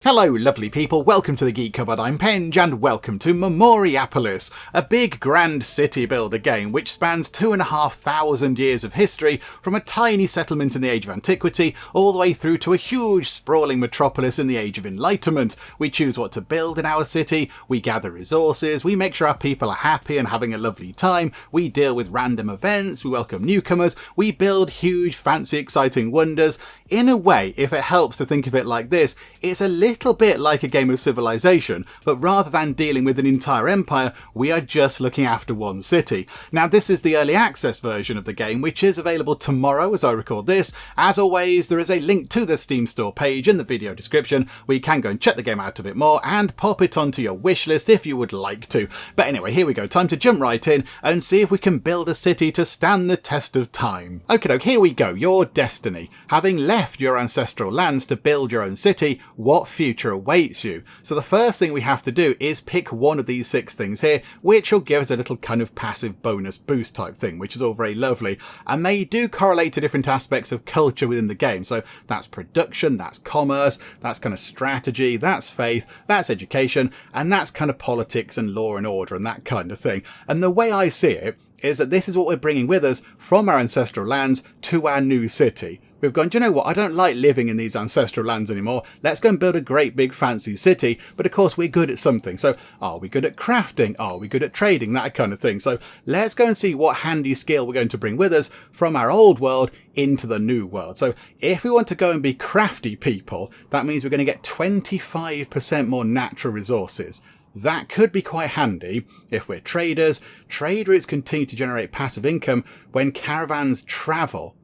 Hello lovely people, welcome to the Geek Cupboard, I'm Penge and welcome to Memoriapolis, a big grand city builder game which spans 2,500 years of history from a tiny settlement in the Age of Antiquity all the way through to a huge sprawling metropolis in the Age of Enlightenment. We choose what to build in our city, we gather resources, we make sure our people are happy and having a lovely time, we deal with random events, we welcome newcomers, we build huge fancy exciting wonders. In a way, if it helps to think of it like this, it's a little bit like a game of Civilization, but rather than dealing with an entire empire, we are just looking after one city. Now this is the early access version of the game, which is available tomorrow as I record this. As always, there is a link to the Steam store page in the video description where you can go and check the game out a bit more and pop it onto your wish list if you would like to. But anyway, here we go, time to jump right in and see if we can build a city to stand the test of time. Okay, here we go, your destiny. Having left your ancestral lands to build your own city, what future awaits you? So the first thing we have to do is pick one of these 6 things here, which will give us a little kind of passive bonus boost type thing, which is all very lovely. And they do correlate to different aspects of culture within the game. So that's production, that's commerce, that's kind of strategy, that's faith, that's education, and that's kind of politics and law and order and that kind of thing. And the way I see it is that this is what we're bringing with us from our ancestral lands to our new city. We've gone, do you know what, I don't like living in these ancestral lands anymore, let's go and build a great big fancy city, but of course we're good at something. So are we good at crafting, are we good at trading, that kind of thing. So let's go and see what handy skill we're going to bring with us from our old world into the new world. So if we want to go and be crafty people, that means we're going to get 25% more natural resources. That could be quite handy if we're traders. Trade routes continue to generate passive income when caravans travel.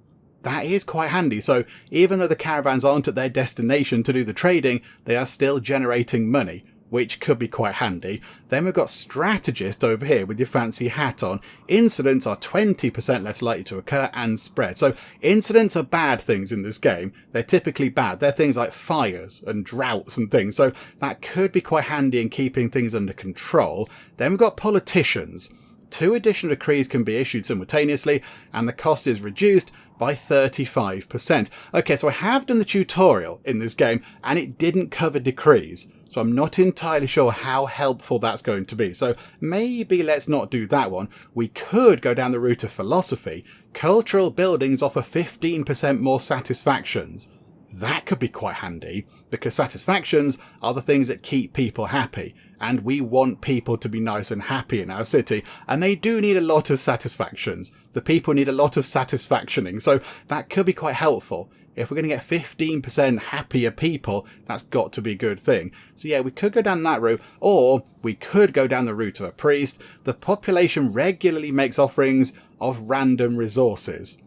That is quite handy. So even though the caravans aren't at their destination to do the trading, they are still generating money, which could be quite handy. Then we've got strategist over here with your fancy hat on. Incidents are 20% less likely to occur and spread. So incidents are bad things in this game. They're typically bad. They're things like fires and droughts and things. So that could be quite handy in keeping things under control. Then we've got politicians. 2 additional decrees can be issued simultaneously and the cost is reduced by 35%. Okay, so I have done the tutorial in this game and it didn't cover decrees. So I'm not entirely sure how helpful that's going to be. So maybe let's not do that one. We could go down the route of philosophy. Cultural buildings offer 15% more satisfactions. That could be quite handy because satisfactions are the things that keep people happy. And we want people to be nice and happy in our city. And they do need a lot of satisfactions. The people need a lot of satisfactioning. So that could be quite helpful. If we're going to get 15% happier people, that's got to be a good thing. So yeah, we could go down that route, or we could go down the route of a priest. The population regularly makes offerings of random resources.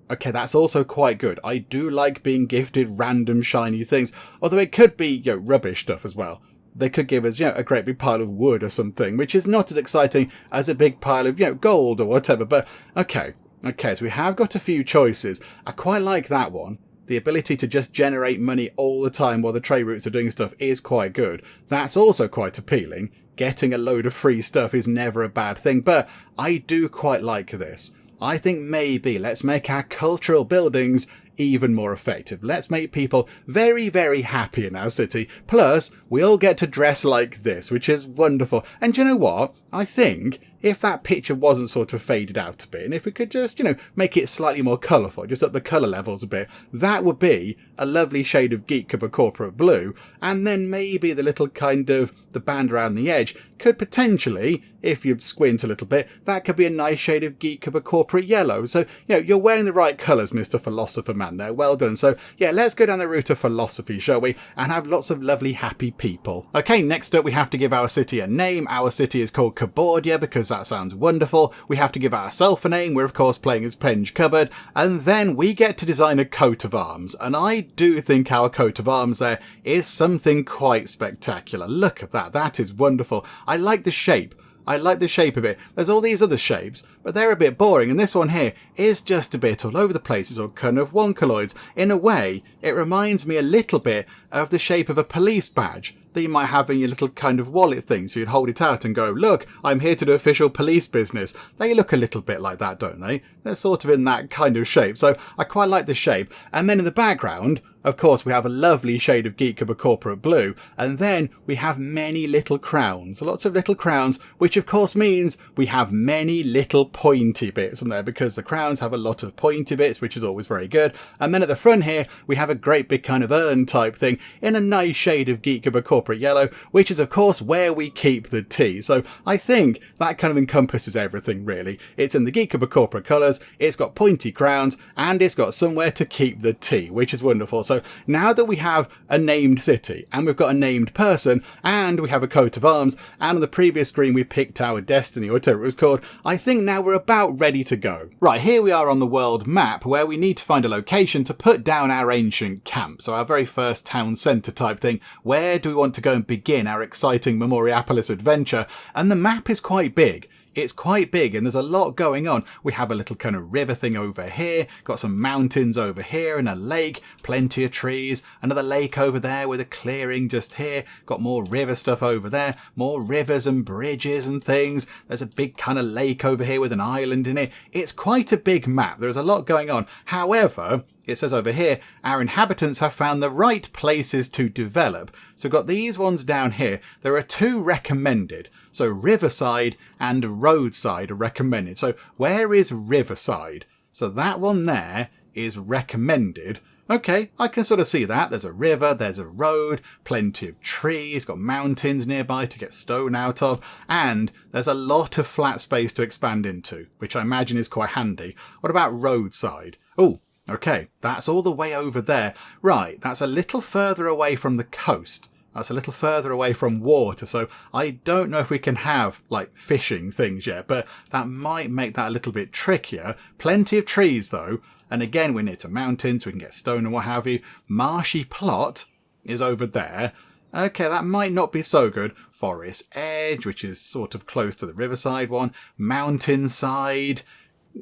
Okay, that's also quite good. I do like being gifted random shiny things, although it could be, rubbish stuff as well. They could give us, a great big pile of wood or something, which is not as exciting as a big pile of, gold or whatever. But okay, so we have got a few choices. I quite like that one. The ability to just generate money all the time while the trade routes are doing stuff is quite good. That's also quite appealing. Getting a load of free stuff is never a bad thing, but I do quite like this. I think maybe let's make our cultural buildings even more effective. Let's make people very, very happy in our city. Plus, we all get to dress like this, which is wonderful. And do you know what? I think if that picture wasn't sort of faded out a bit, and if we could just, make it slightly more colourful, just up the colour levels a bit, that would be a lovely shade of Geek Cupboard Corporate Blue. And then maybe the little kind of the band around the edge could potentially, if you squint a little bit, that could be a nice shade of Geek Cupboard Corporate Yellow. So, you're wearing the right colours, Mr. Philosopher Man there. Well done. So, yeah, let's go down the route of philosophy, shall we? And have lots of lovely, happy people. Okay, next up, we have to give our city a name. Our city is called Cabordia because that sounds wonderful. We have to give ourselves a name. We're, of course, playing as Penge Cupboard. And then we get to design a coat of arms. And I do think our coat of arms there is something quite spectacular. Look at that. That is wonderful. I like the shape. I like the shape of it. There's all these other shapes, but they're a bit boring, and this one here is just a bit all over the place. It's all kind of wonkaloids. In a way, it reminds me a little bit of the shape of a police badge that you might have in your little kind of wallet thing, so you'd hold it out and go, look, I'm here to do official police business. They look a little bit like that, don't they? They're sort of in that kind of shape, so I quite like the shape. And then in the background, Of course, we have a lovely shade of Geek Cupboard Corporate Blue, and then we have many little crowns, lots of little crowns, which of course means we have many little pointy bits on there, because the crowns have a lot of pointy bits, which is always very good. And then at the front here, we have a great big kind of urn type thing in a nice shade of Geek Cupboard Corporate Yellow, which is of course where we keep the tea. So I think that kind of encompasses everything really. It's in the Geek Cupboard Corporate colours, it's got pointy crowns, and it's got somewhere to keep the tea, which is wonderful. So now that we have a named city, and we've got a named person, and we have a coat of arms, and on the previous screen we picked our destiny, or whatever it was called, I think now we're about ready to go. Right, here we are on the world map, where we need to find a location to put down our ancient camp. So our very first town centre type thing. Where do we want to go and begin our exciting Memoriapolis adventure? And the map is quite big. It's quite big and there's a lot going on. We have a little kind of river thing over here, got some mountains over here and a lake, plenty of trees, another lake over there with a clearing just here, got more river stuff over there, more rivers and bridges and things. There's a big kind of lake over here with an island in it. It's quite a big map. There's a lot going on. However, it says over here, our inhabitants have found the right places to develop. So we've got these ones down here. There are 2 recommended. So Riverside and Roadside are recommended. So where is Riverside? So that one there is recommended. Okay, I can sort of see that. There's a river, there's a road, plenty of trees, got mountains nearby to get stone out of, and there's a lot of flat space to expand into, which I imagine is quite handy. What about Roadside? Oh, okay, that's all the way over there. Right, that's a little further away from the coast. That's a little further away from water, so I don't know if we can have, like, fishing things yet, but that might make that a little bit trickier. Plenty of trees, though, and again, we're near to mountains, we can get stone and what have you. Marshy plot is over there. Okay, that might not be so good. Forest Edge, which is sort of close to the riverside one. Mountainside.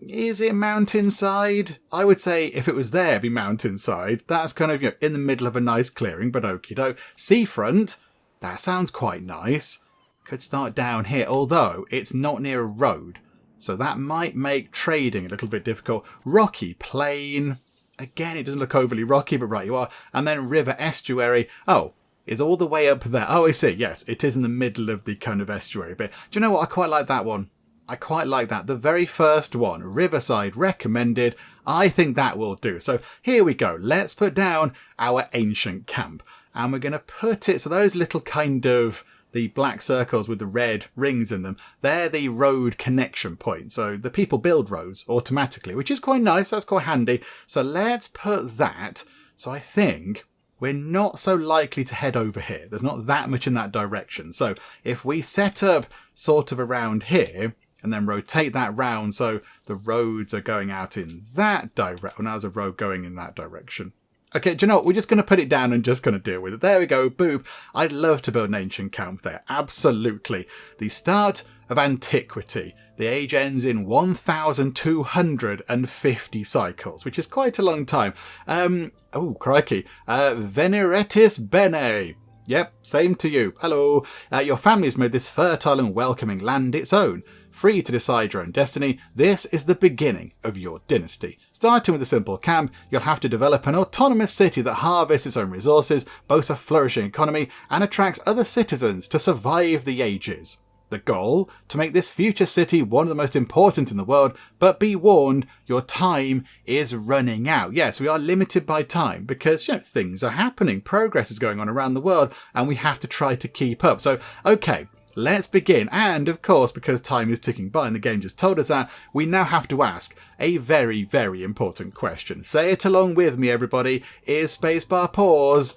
Is it mountainside? I would say if it was there, it'd be mountainside. That's kind of, in the middle of a nice clearing, but okie doke. Seafront, that sounds quite nice. Could start down here, although it's not near a road. So that might make trading a little bit difficult. Rocky Plain. Again, it doesn't look overly rocky, but right you are. And then River Estuary. Oh, is all the way up there. Oh, I see. Yes, it is in the middle of the kind of estuary bit. Do you know what? I quite like that one. I quite like that. The very first one, Riverside recommended. I think that will do. So here we go. Let's put down our ancient camp. And we're going to put it, so those little kind of, the black circles with the red rings in them, they're the road connection points. So the people build roads automatically, which is quite nice. That's quite handy. So let's put that. So I think we're not so likely to head over here. There's not that much in that direction. So if we set up sort of around here, and then rotate that round so the roads are going out in that direction. Now there's a road going in that direction. Okay, do you know what? We're just going to put it down and just going to deal with it. There we go, boop. I'd love to build an ancient camp there. Absolutely. The start of antiquity. The age ends in 1,250 cycles, which is quite a long time. Oh, crikey. Veneratis Bene. Yep, same to you. Hello. Your family has made this fertile and welcoming land its own. Free to decide your own destiny, this is the beginning of your dynasty. Starting with a simple camp, you'll have to develop an autonomous city that harvests its own resources, boasts a flourishing economy, and attracts other citizens to survive the ages. The goal? To make this future city one of the most important in the world, but be warned, your time is running out. Yes, we are limited by time because, things are happening, progress is going on around the world, and we have to try to keep up. So, okay. Let's begin, and of course, because time is ticking by and the game just told us that, we now have to ask a very, very important question. Say it along with me, everybody. Is spacebar pause?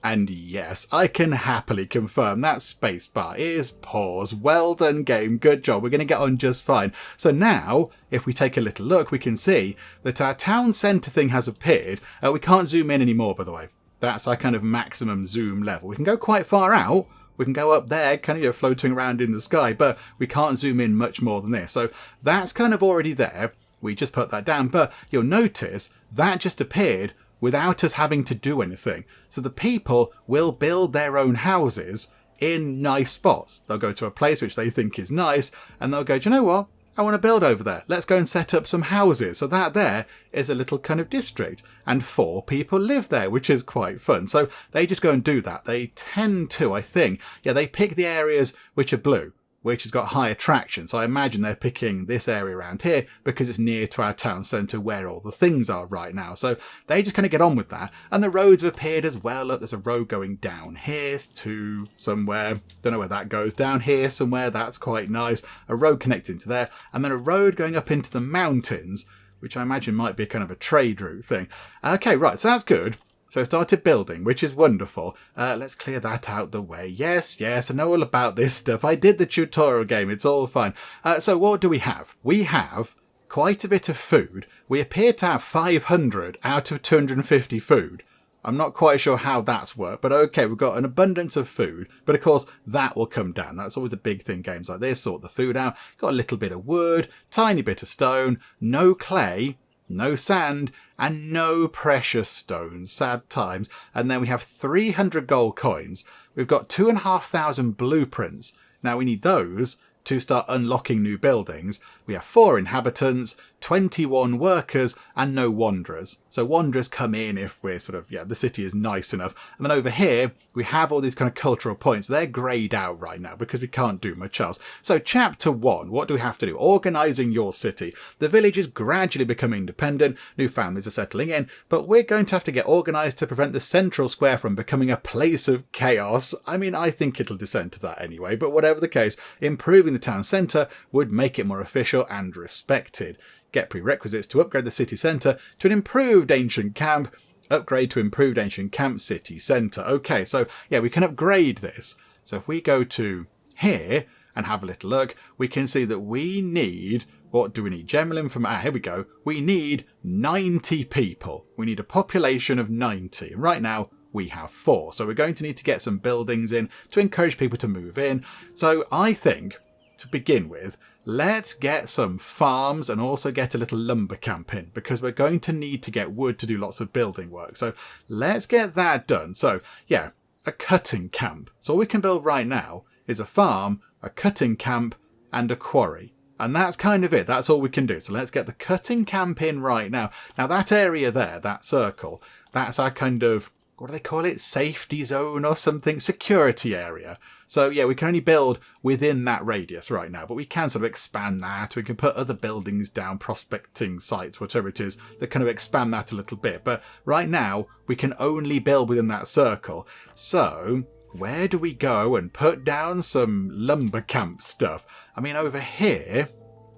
And yes, I can happily confirm that spacebar is pause. Well done, game. Good job. We're going to get on just fine. So now, if we take a little look, we can see that our town centre thing has appeared. We can't zoom in anymore, by the way. That's our kind of maximum zoom level. We can go quite far out. We can go up there, kind of floating around in the sky, but we can't zoom in much more than this. So that's kind of already there. We just put that down, but you'll notice that just appeared without us having to do anything. So the people will build their own houses in nice spots. They'll go to a place which they think is nice, and they'll go, do you know what? I want to build over there. Let's go and set up some houses. So that there is a little kind of district, and 4 people live there, which is quite fun. So they just go and do that. They tend to, I think, yeah, they pick the areas which are blue, which has got high attraction. So I imagine they're picking this area around here because it's near to our town centre where all the things are right now. So they just kind of get on with that. And the roads have appeared as well. Look, there's a road going down here to somewhere. Don't know where that goes. Down here somewhere. That's quite nice. A road connecting to there. And then a road going up into the mountains, which I imagine might be a kind of a trade route thing. Okay, right. So that's good. So I started building, which is wonderful. Let's clear that out the way. Yes, I know all about this stuff. I did the tutorial game. It's all fine. So what do we have? We have quite a bit of food. We appear to have 500 out of 250 food. I'm not quite sure how that's worked, but okay, we've got an abundance of food. But of course, that will come down. That's always a big thing, games like this. Sort the food out. Got a little bit of wood, tiny bit of stone, no clay, no sand, and no precious stones. Sad times. And then we have 300 gold coins. We've got 2,500 blueprints. Now we need those to start unlocking new buildings. We have 4 inhabitants, 21 workers, and no wanderers. So wanderers come in if we're sort of, the city is nice enough. And then over here, we have all these kind of cultural points, but they're greyed out right now because we can't do much else. So chapter 1, what do we have to do? Organising your city. The village is gradually becoming independent, new families are settling in, but we're going to have to get organised to prevent the central square from becoming a place of chaos. I mean, I think it'll descend to that anyway, but whatever the case, improving the town centre would make it more official and respected. Get prerequisites to upgrade the city centre to an improved ancient camp. Upgrade to improved ancient camp city centre. Okay, so yeah, we can upgrade this. So if we go to here and have a little look, we can see that we need, what do we need? General information. Here we go. We need 90 people. We need a population of 90. And right now we have 4. So we're going to need to get some buildings in to encourage people to move in. So I think, to begin with, let's get some farms and also get a little lumber camp in, because we're going to need to get wood to do lots of building work. So let's get that done. So yeah, a cutting camp. So all we can build right now is a farm, a cutting camp, and a quarry. And that's kind of it. That's all we can do. So let's get the cutting camp in right now. Now that area there, that circle, that's our kind of, what do they call it? Safety zone or something? Security area. So yeah, we can only build within that radius right now, but we can sort of expand that. We can put other buildings down, prospecting sites, whatever it is, that kind of expand that a little bit. But right now, we can only build within that circle. So where do we go and put down some lumber camp stuff? I mean, over here,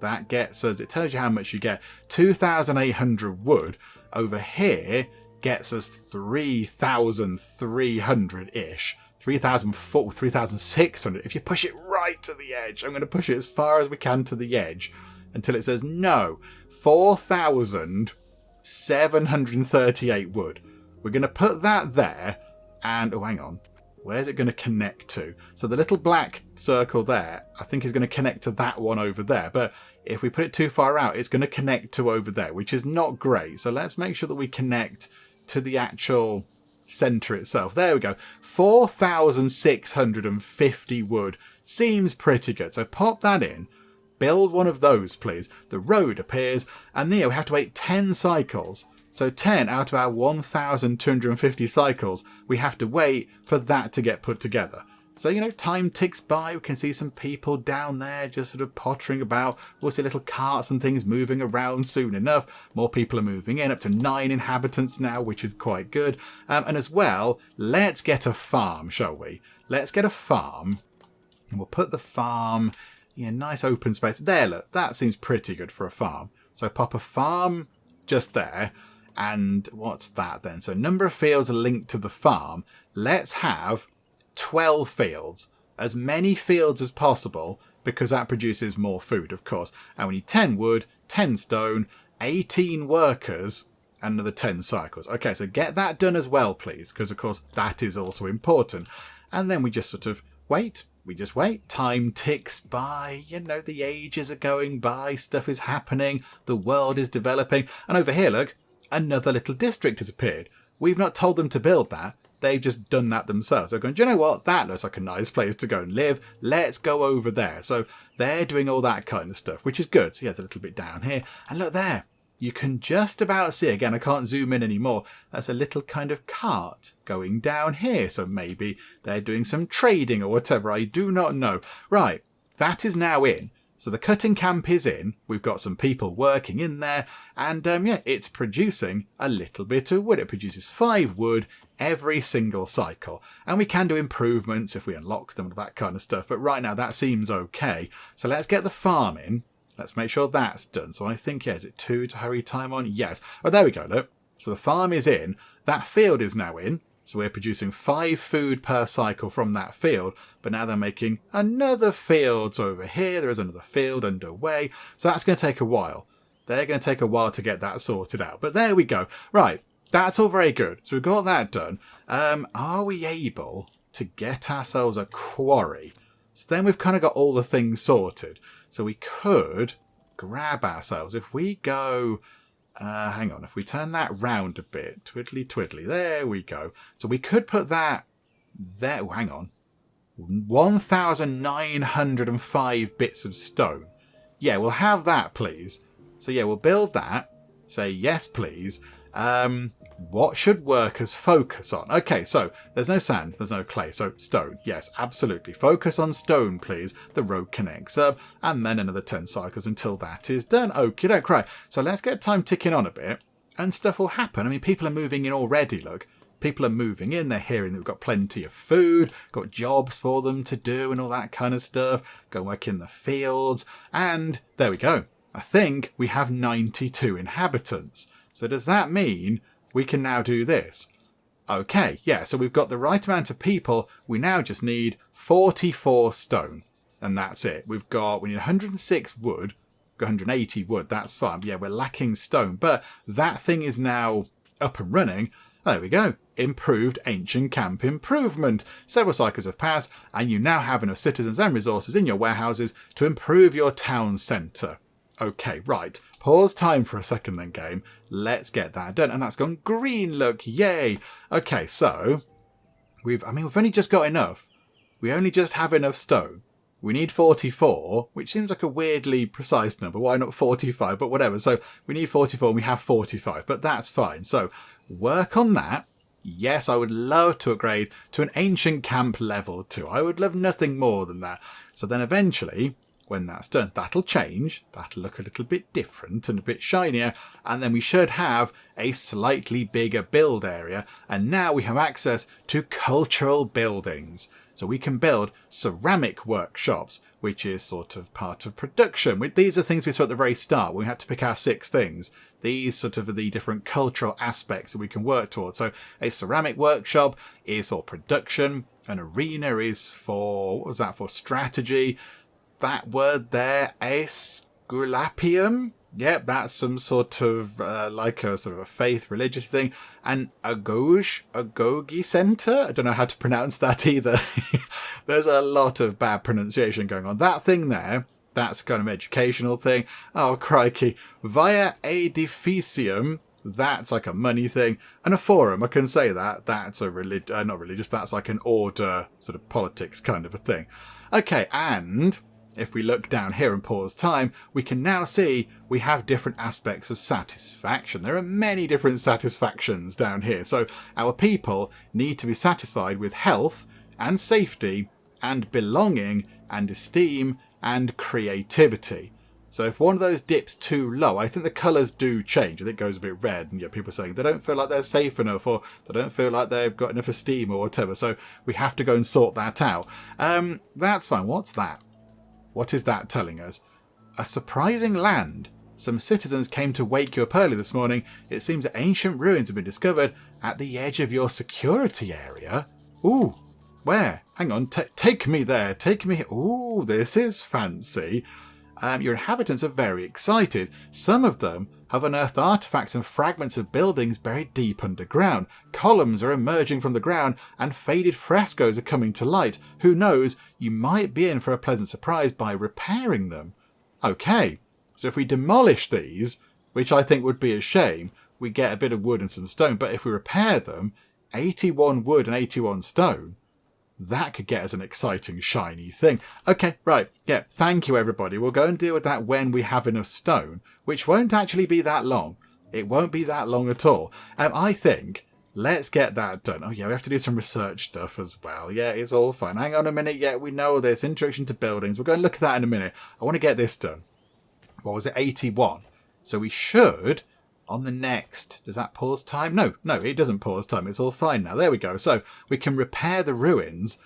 that gets us, it tells you how much you get, 2,800 wood. Over here gets us 3,300-ish. 3,400, 3,600. If you push it right to the edge, I'm going to push it as far as we can to the edge until it says no. 4,738 wood. We're going to put that there and, oh, hang on. Where's it going to connect to? So the little black circle there, I think is going to connect to that one over there. But if we put it too far out, it's going to connect to over there, which is not great. So let's make sure that we connect to the actual centre itself. There we go. 4,650 wood. Seems pretty good. So pop that in. Build one of those, please. The road appears. And there we have to wait 10 cycles. So 10 out of our 1,250 cycles, we have to wait for that to get put together. So, time ticks by. We can see some people down there just sort of pottering about. We'll see little carts and things moving around soon enough. More people are moving in, up to 9 inhabitants now, which is quite good. And as well, let's get a farm, shall we? Let's get a farm. And we'll put the farm, nice open space. There, look, that seems pretty good for a farm. So pop a farm just there. And what's that then? So number of fields are linked to the farm. Let's have 12 fields, as many fields as possible, because that produces more food, of course. And we need 10 wood, 10 stone, 18 workers, and another 10 cycles. Okay, so get that done as well, please, because of course that is also important. And then we just sort of wait. We just wait. Time ticks by, the ages are going by, stuff is happening, the world is developing. And over here, look, another little district has appeared. We've not told them to build that. they've just done that themselves. They're going, do you know what? That looks like a nice place to go and live. Let's go over there. So they're doing all that kind of stuff, which is good. So yeah, it's a little bit down here. And look there. You can just about see, again, I can't zoom in anymore. That's a little kind of cart going down here. So maybe they're doing some trading or whatever. I do not know. Right. That is now in. So the cutting camp is in. We've got some people working in there. And yeah, it's producing a little bit of wood. It produces 5 wood every single cycle. And we can do improvements if we unlock them and that kind of stuff. But right now that seems okay. So let's get the farm in. Let's make sure that's done. So I think, yeah, is it 2 to hurry time on? Yes. Oh, there we go, look. So the farm is in. That field is now in. So we're producing 5 food per cycle from that field. But now they're making another field. So over here, there is another field underway. So that's going to take a while. They're going to take a while to get that sorted out. But there we go. Right. That's all very good. So we've got that done. Are we able to get ourselves a quarry? So then we've kind of got all the things sorted. So we could grab ourselves. If we go... hang on, if we turn that round a bit, twiddly twiddly, there we go. So we could put that there. Oh, hang on, 1,905 bits of stone. Yeah, we'll have that, please. So yeah, we'll build that. Say yes, please. What should workers focus on? Okay, so there's no sand, there's no clay, so stone. Yes, absolutely. Focus on stone, please. The road connects up, and then another 10 cycles until that is done. Okie doke, right. So let's get time ticking on a bit, and stuff will happen. I mean, people are moving in already, look. People are moving in, they're hearing that we've got plenty of food, got jobs for them to do and all that kind of stuff. Go work in the fields, and there we go. I think we have 92 inhabitants. So does that mean we can now do this? Okay, yeah, so we've got the right amount of people. We now just need 44 stone, and that's it. We need 106 wood, 180 wood, that's fine. Yeah, we're lacking stone, but that thing is now up and running. There we go. Improved ancient camp improvement. Several cycles have passed, and you now have enough citizens and resources in your warehouses to improve your town centre. Okay, right. Pause time for a second then, game. Let's get that done. And that's gone green, look. Yay. Okay, so we've only just got enough. We only just have enough stone. We need 44, which seems like a weirdly precise number. Why not 45? But whatever. So we need 44 and we have 45, but that's fine. So work on that. Yes, I would love to upgrade to an ancient camp level 2. I would love nothing more than that. So then eventually, when that's done, that'll change. That'll look a little bit different and a bit shinier. And then we should have a slightly bigger build area. And now we have access to cultural buildings. So we can build ceramic workshops, which is sort of part of production. These are things we saw at the very start when we had to pick our 6 things. These sort of are the different cultural aspects that we can work towards. So a ceramic workshop is for production. An arena is for, what was that for? Strategy. That word there, Esculapium. Yep, that's some sort of like a sort of a faith religious thing. And Agogi Center. I don't know how to pronounce that either. There's a lot of bad pronunciation going on. That thing there, that's a kind of educational thing. Oh, crikey. Via Edificium. That's like a money thing. And a forum, I can say that. That's a not religious, that's like an order, sort of politics kind of a thing. Okay, and if we look down here and pause time, we can now see we have different aspects of satisfaction. There are many different satisfactions down here. So our people need to be satisfied with health and safety and belonging and esteem and creativity. So if one of those dips too low, I think the colours do change. I think it goes a bit red, and people are saying they don't feel like they're safe enough, or they don't feel like they've got enough esteem or whatever. So we have to go and sort that out. That's fine. What's that? What is that telling us? A surprising land. Some citizens came to wake you up early this morning. It seems that ancient ruins have been discovered at the edge of your security area. Ooh, where? Hang on, take me there. Take me here. Ooh, this is fancy. Your inhabitants are very excited. Some of them have unearthed artifacts and fragments of buildings buried deep underground. Columns are emerging from the ground and faded frescoes are coming to light. Who knows, you might be in for a pleasant surprise by repairing them. Okay, so if we demolish these, which I think would be a shame, we get a bit of wood and some stone, but if we repair them, 81 wood and 81 stone. That could get us an exciting shiny thing. Okay, right. Yeah, thank you, everybody. We'll go and deal with that when we have enough stone, which won't actually be that long. It won't be that long at all. I think let's get that done. Oh, yeah, we have to do some research stuff as well. Yeah, it's all fine. Hang on a minute. Yeah, we know this. Introduction to buildings. We're going to look at that in a minute. I want to get this done. What was it? 81. So we should... on the next, does that pause time? No, it doesn't pause time. It's all fine now. There we go. So we can repair the ruins.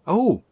Oh,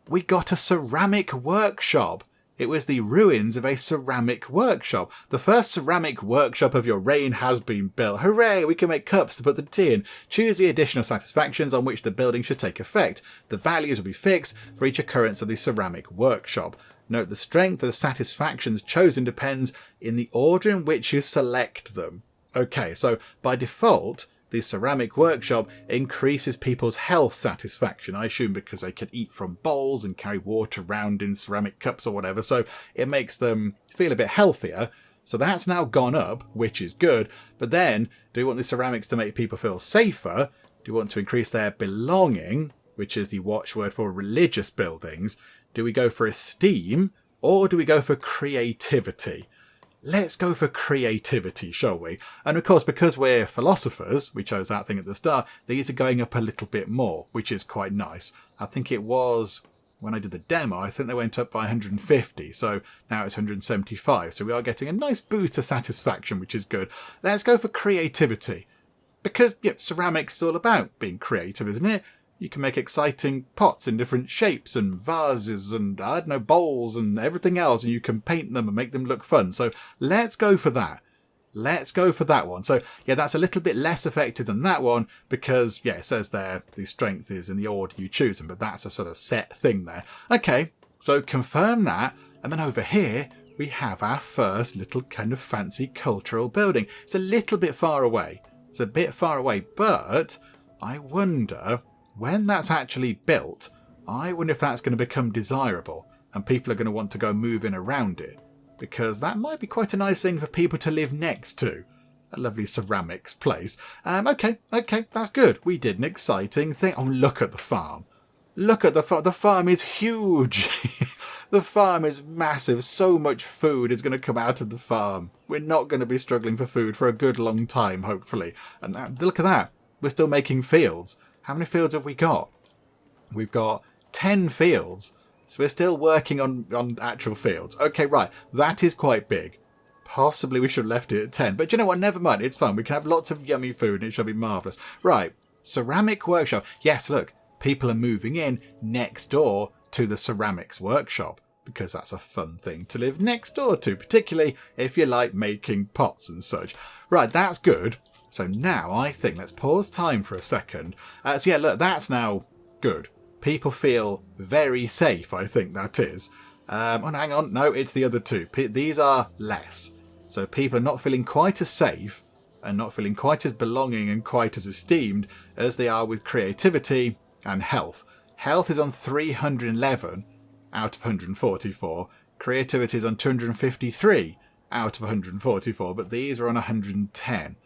we got a ceramic workshop. It was the ruins of a ceramic workshop. The first ceramic workshop of your reign has been built. Hooray, we can make cups to put the tea in. Choose the additional satisfactions on which the building should take effect. The values will be fixed for each occurrence of the ceramic workshop. Note the strength of the satisfactions chosen depends in the order in which you select them. Okay, so by default, the ceramic workshop increases people's health satisfaction, I assume because they can eat from bowls and carry water around in ceramic cups or whatever, so it makes them feel a bit healthier. So that's now gone up, which is good. But then, do we want the ceramics to make people feel safer? Do we want to increase their belonging, which is the watchword for religious buildings? Do we go for esteem, or do we go for creativity? Let's go for creativity, shall we? And of course, because we're philosophers, we chose that thing at the start, these are going up a little bit more, which is quite nice. I think it was, when I did the demo, I think they went up by 150, so now it's 175. So we are getting a nice boost of satisfaction, which is good. Let's go for creativity. Because, yeah, ceramics is all about being creative, isn't it? You can make exciting pots in different shapes and vases and, I don't know, bowls and everything else, and you can paint them and make them look fun. So let's go for that. Let's go for that one. So, yeah, that's a little bit less effective than that one because, yeah, it says there the strength is in the order you choose them, but that's a sort of set thing there. Okay, so confirm that. And then over here, we have our first little kind of fancy cultural building. It's a little bit far away. It's a bit far away, but I wonder... when that's actually built, I wonder if that's going to become desirable and people are going to want to go moving around it, because that might be quite a nice thing for people to live next to. A lovely ceramics place. Okay, that's good. We did an exciting thing. Oh, look at the farm. Look at the farm. The farm is huge. The farm is massive. So much food is going to come out of the farm. We're not going to be struggling for food for a good long time, hopefully. And look at that. We're still making fields. How many fields have we got? We've got 10 fields. So we're still working on actual fields. Okay, right. That is quite big. Possibly we should have left it at 10. But you know what? Never mind. It's fun. We can have lots of yummy food and it shall be marvellous. Right. Ceramic workshop. Yes, look. People are moving in next door to the ceramics workshop because that's a fun thing to live next door to, particularly if you like making pots and such. Right. That's good. So now I think, let's pause time for a second. So yeah, look, that's now good. People feel very safe, I think that is. Oh, hang on. No, it's the other two. These are less. So people are not feeling quite as safe and not feeling quite as belonging and quite as esteemed as they are with creativity and health. Health is on 311 out of 144. Creativity is on 253 out of 144, but these are on 110.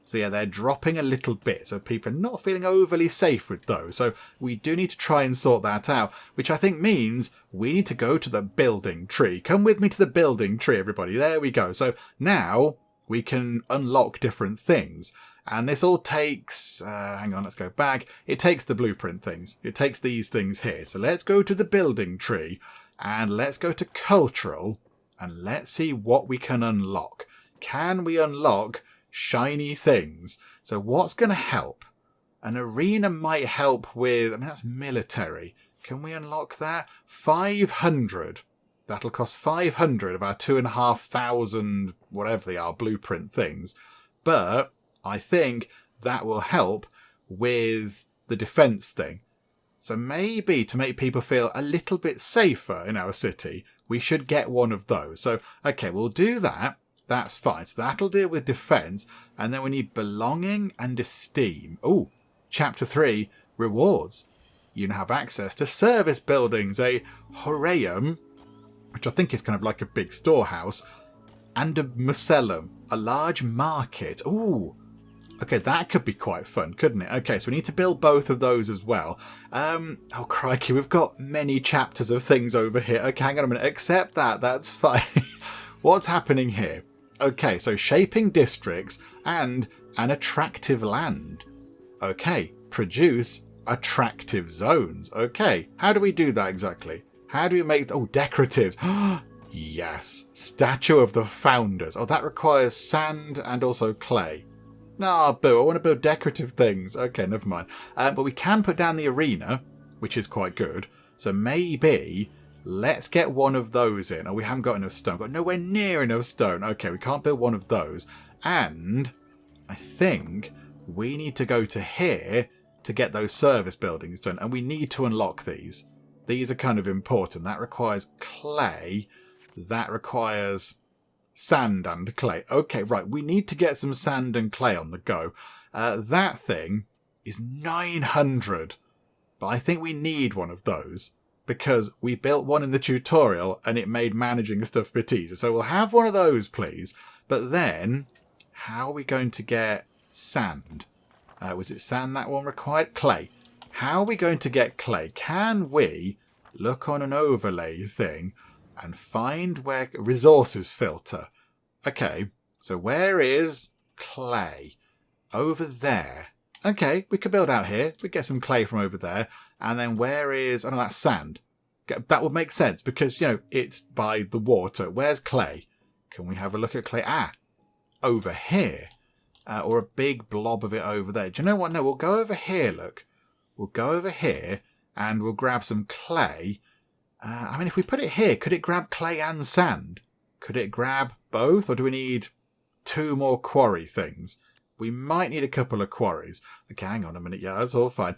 So yeah, they're dropping a little bit, so people are not feeling overly safe with those. So we do need to try and sort that out, which I think means we need to go to the building tree. Come with me to the building tree, everybody. There we go. So now we can unlock different things. And this all takes, hang on, let's go back. It takes the blueprint things. It takes these things here. So let's go to the building tree and let's go to cultural and let's see what we can unlock. Can we unlock shiny things? So what's going to help? An arena might help with, I mean, that's military. Can we unlock that? 500. That'll cost 500 of our 2,500, whatever they are, blueprint things. But I think that will help with the defense thing. So maybe to make people feel a little bit safer in our city, we should get one of those. So, okay, we'll do that. That's fine. So that'll deal with defense. And then we need belonging and esteem. Oh, chapter 3, rewards. You now have access to service buildings, a horeum, which I think is kind of like a big storehouse, and a macellum, a large market. Ooh, Okay, that could be quite fun, couldn't it? Okay, so we need to build both of those as well. Oh, crikey, we've got many chapters of things over here. Okay, hang on a minute. Accept that. That's fine. What's happening here? Okay, so shaping districts and an attractive land. Okay, produce attractive zones. Okay, how do we do that exactly? How do we make... Oh, decorative. Yes, statue of the founders. Oh, that requires sand and also clay. Nah, boo, I want to build decorative things. Okay, never mind. But we can put down the arena, which is quite good. So maybe let's get one of those in. Oh, we haven't got enough stone. Got nowhere near enough stone. Okay, we can't build one of those. And I think we need to go to here to get those service buildings done. And we need to unlock these. These are kind of important. That requires clay. That requires... sand and clay. Okay, right. We need to get some sand and clay on the go. That thing is 900. But I think we need one of those because we built one in the tutorial and it made managing stuff a bit easier. So we'll have one of those, please. But then, how are we going to get sand? Was it sand that one required? Clay. How are we going to get clay? Can we look on an overlay thing and find where resources filter? Okay, so where is clay? Over there. Okay, we could build out here. We get some clay from over there. And then where is... oh, no, that's sand. That would make sense because, you know, it's by the water. Where's clay? Can we have a look at clay? Ah, over here. Or a big blob of it over there. Do you know what? No, we'll go over here, look. We'll go over here and we'll grab some clay. I mean, if we put it here, could it grab clay and sand? Could it grab both? Or do we need 2 more quarry things? We might need a couple of quarries. Okay, hang on a minute. Yeah, that's all fine.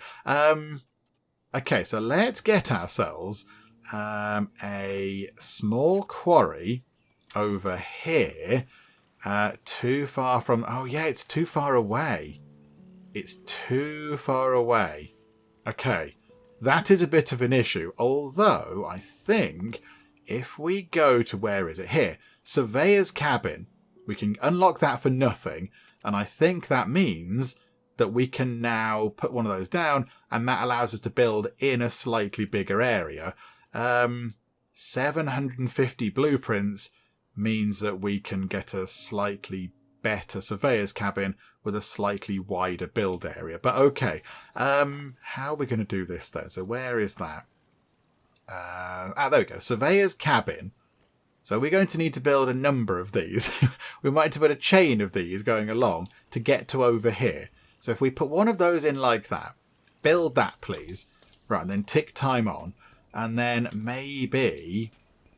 Okay, so let's get ourselves a small quarry over here. Too far from... oh, yeah, it's too far away. It's too far away. Okay. That is a bit of an issue, although I think if we go to, where is it? Here, Surveyor's Cabin, we can unlock that for nothing, and I think that means that we can now put one of those down, and that allows us to build in a slightly bigger area. 750 blueprints means that we can get a slightly better Surveyor's Cabin with a slightly wider build area. But okay, how are we going to do this then? So where is that? There we go. Surveyor's Cabin. So we're going to need to build a number of these. We might have to put a chain of these going along to get to over here. So if we put one of those in like that, build that please. Right, and then tick time on. And then maybe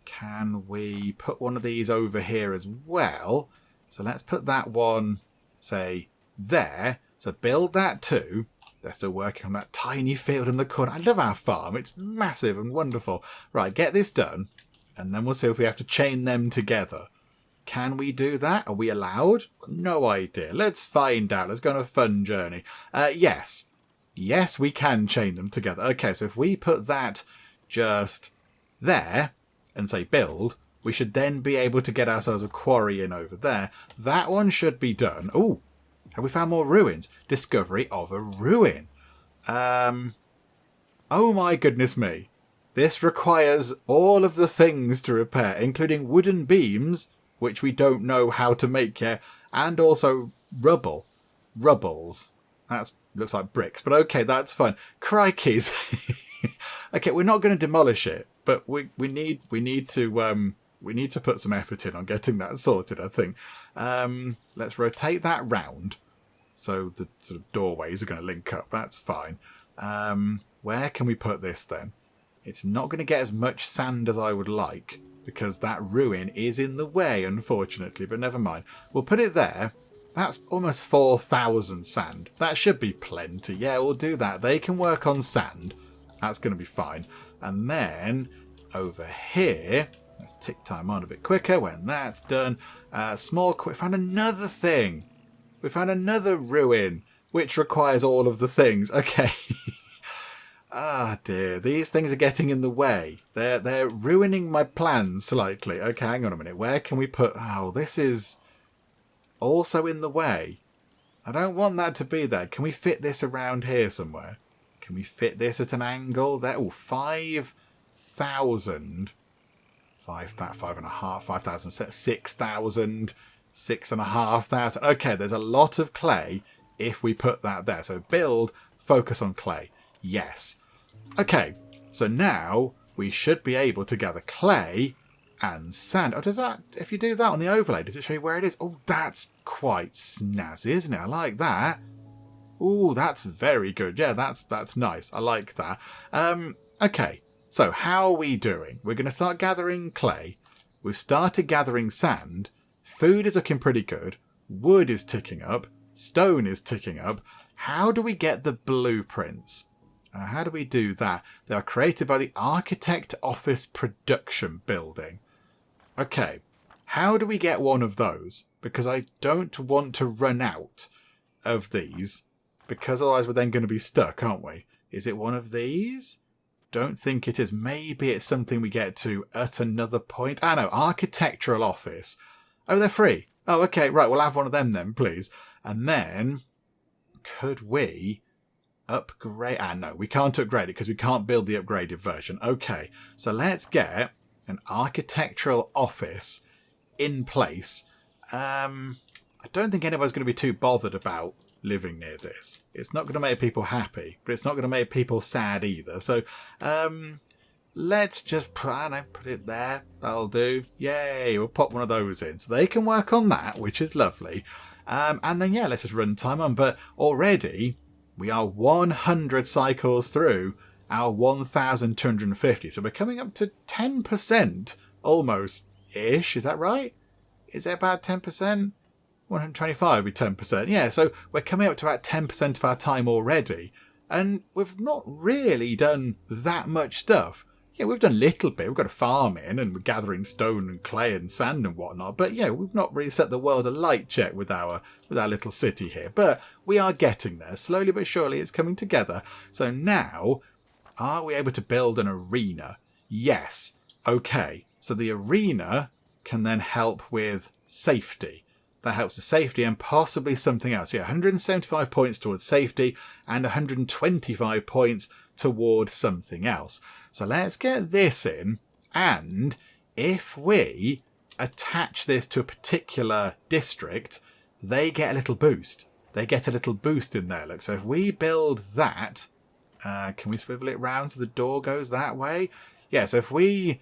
can we put one of these over here as well? So let's put that one, say, there. So build that too. They're still working on that tiny field in the corner. I love our farm. It's massive and wonderful. Right, get this done. And then we'll see if we have to chain them together. Can we do that? Are we allowed? No idea. Let's find out. Let's go on a fun journey. Yes. Yes, we can chain them together. Okay, so if we put that just there and say build, we should then be able to get ourselves a quarry in over there. That one should be done. Oh, have we found more ruins? Discovery of a ruin. Oh my goodness me. This requires all of the things to repair, including wooden beams, which we don't know how to make yet, and also rubble. Rubbles. That looks like bricks, but okay, that's fine. Crikeys. Okay, we're not going to demolish it, but we need to put some effort in on getting that sorted, I think. Let's rotate that round. So the sort of doorways are going to link up. That's fine. Where can we put this then? It's not going to get as much sand as I would like because that ruin is in the way, unfortunately, but never mind. We'll put it there. That's almost 4,000 sand. That should be plenty. Yeah, we'll do that. They can work on sand. That's going to be fine. And then over here, let's tick time on a bit quicker when that's done. We found another thing. We found another ruin, which requires all of the things. Okay. Ah, dear. These things are getting in the way. They're ruining my plans slightly. Okay, hang on a minute. Where can we put... Oh, this is also in the way. I don't want that to be there. Can we fit this around here somewhere? Can we fit this at an angle there? Oh, 5,000. 5,500, 5,000, 6,000, 6,500. Okay, there's a lot of clay if we put that there. So build, focus on clay. Yes. Okay, so now we should be able to gather clay and sand. Oh, does that, if you do that on the overlay, does it show you where it is? Oh, that's quite snazzy, isn't it? I like that. Oh, that's very good. Yeah, that's nice. I like that. Okay, so how are we doing? We're going to start gathering clay. We've started gathering sand. Food is looking pretty good. Wood is ticking up. Stone is ticking up. How do we get the blueprints? How do we do that? They are created by the Architect Office Production Building. Okay, how do we get one of those? Because I don't want to run out of these, because otherwise we're then going to be stuck, aren't we? Is it one of these? Don't think it is. Maybe it's something we get to at another point. Ah, no, Architectural Office. Oh, they're free. Oh, okay, right, we'll have one of them then, please. And then, could we upgrade? Ah, no, we can't upgrade it because we can't build the upgraded version. Okay, so let's get an architectural office in place. I don't think anybody's going to be too bothered about living near this. It's not going to make people happy, but it's not going to make people sad either. So let's just put it there. That'll do. Yay, we'll pop one of those in. So they can work on that, which is lovely. And then, yeah, let's just run time on. But already we are 100 cycles through our 1,250. So we're coming up to 10% almost-ish. Is that right? Is it about 10%? 125 would be 10%. Yeah, so we're coming up to about 10% of our time already. And we've not really done that much stuff. Yeah, we've done a little bit. We've got a farm in and we're gathering stone and clay and sand and whatnot. But, yeah, we've not really set the world alight check with our little city here. But we are getting there. Slowly but surely it's coming together. So now, are we able to build an arena? Yes. Okay. So the arena can then help with safety. That helps with safety and possibly something else. Yeah, 175 points towards safety and 125 points toward something else. So let's get this in. And if we attach this to a particular district, they get a little boost. They get a little boost in there. Look, so if we build that, can we swivel it round so the door goes that way? Yeah, so if we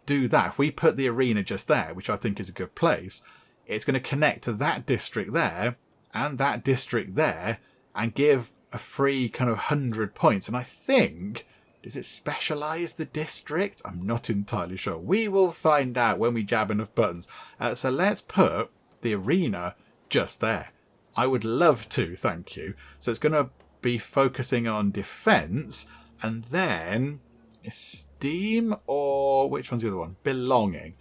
do that, if we put the arena just there, which I think is a good place, it's going to connect to that district there and that district there and give a free kind of 100 points. And I think, does it specialise the district? I'm not entirely sure. We will find out when we jab enough buttons. So let's put the arena just there. I would love to, thank you. So it's going to be focusing on defence and then esteem, or which one's the other one? Belonging.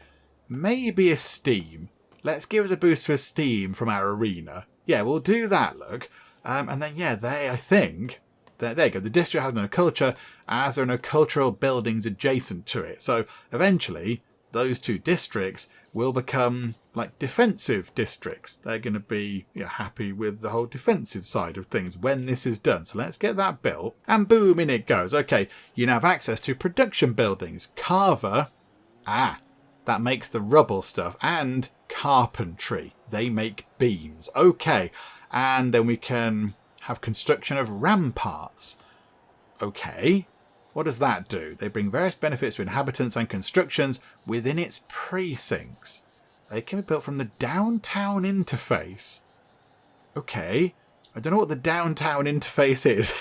Maybe esteem. Let's give us a boost to esteem from our arena. Yeah, we'll do that, look. And then, yeah, I think, there you go. The district has no culture, as there are no cultural buildings adjacent to it. So eventually, those two districts will become like defensive districts. They're going to be happy with the whole defensive side of things when this is done. So let's get that built. And boom, in it goes. Okay, you now have access to production buildings. Carver, that makes the rubble stuff. And carpentry, they make beams. Okay, and then we can have construction of ramparts. Okay, what does that do? They bring various benefits to inhabitants and constructions within its precincts. They can be built from the downtown interface. Okay, I don't know what the downtown interface is.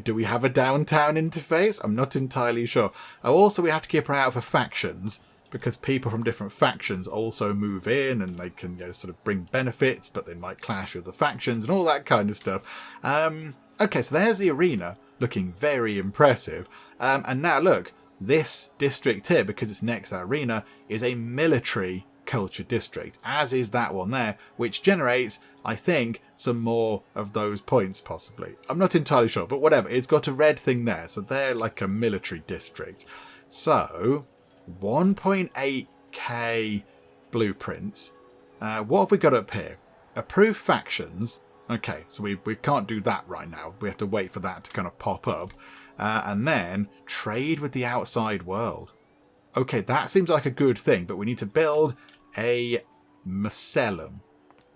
Do we have a downtown interface? I'm not entirely sure. Also, we have to keep our eye out for factions, because people from different factions also move in and they can sort of bring benefits, but they might clash with the factions and all that kind of stuff. Okay, so there's the arena, looking very impressive. And now look, this district here, because it's next to the arena, is a military culture district, as is that one there, which generates, I think, some more of those points possibly. I'm not entirely sure, but whatever. It's got a red thing there, so they're like a military district. So 1.8k blueprints. What have we got up here? approve factions. Okay, so we can't do that right now. We have to wait for that to kind of pop up. And then trade with the outside world. Okay, that seems like a good thing, but we need to build a Macellum.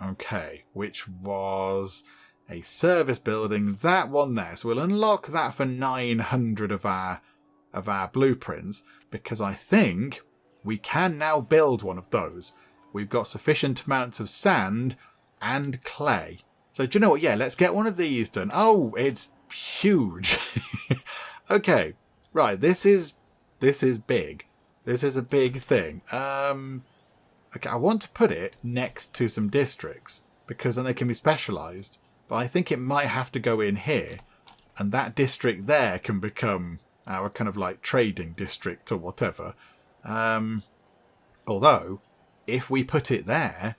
Okay, which was a service building. That one there. So we'll unlock that for 900 of our blueprints, because I think we can now build one of those. We've got sufficient amounts of sand and clay. So do you know what? Yeah, let's get one of these done. Oh, it's huge. Okay, right. This is big. This is a big thing. Okay, I want to put it next to some districts because then they can be specialised. But I think it might have to go in here, and that district there can become our kind of like trading district or whatever. Although, if we put it there,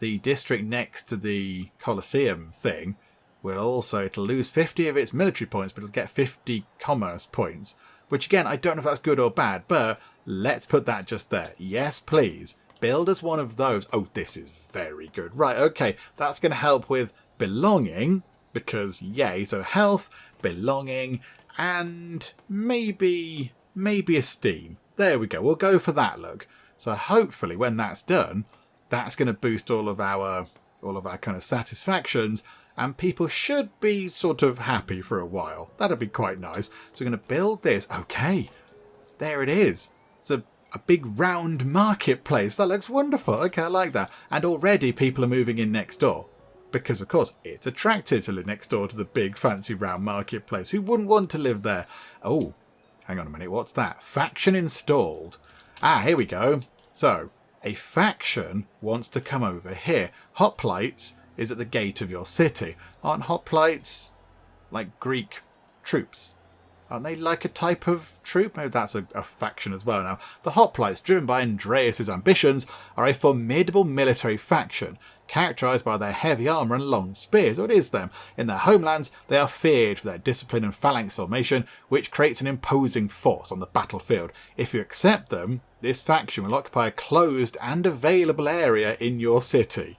the district next to the Colosseum thing will also, it'll lose 50 of its military points, but it'll get 50 commerce points. Which again, I don't know if that's good or bad, but let's put that just there. Yes, please. Build us one of those. Oh, this is very good. Right, okay. That's going to help with belonging, because yay. So health, belonging, and maybe esteem. There we go. We'll go for that look. So hopefully when that's done, that's going to boost all of our kind of satisfactions, and people should be sort of happy for a while. That'd be quite nice. So we're going to build this. Okay, there it is. It's a big round marketplace. That looks wonderful. Okay, I like that. And already people are moving in next door. Because, of course, it's attractive to live next door to the big fancy round marketplace. Who wouldn't want to live there? Oh, hang on a minute. What's that? Faction installed. Ah, here we go. So, a faction wants to come over here. Hoplites is at the gate of your city. Aren't hoplites like Greek troops? Aren't they like a type of troop? Maybe that's a faction as well now. The hoplites, driven by Andreas's ambitions, are a formidable military faction, characterised by their heavy armour and long spears. What is them? In their homelands, they are feared for their discipline and phalanx formation, which creates an imposing force on the battlefield. If you accept them, this faction will occupy a closed and available area in your city.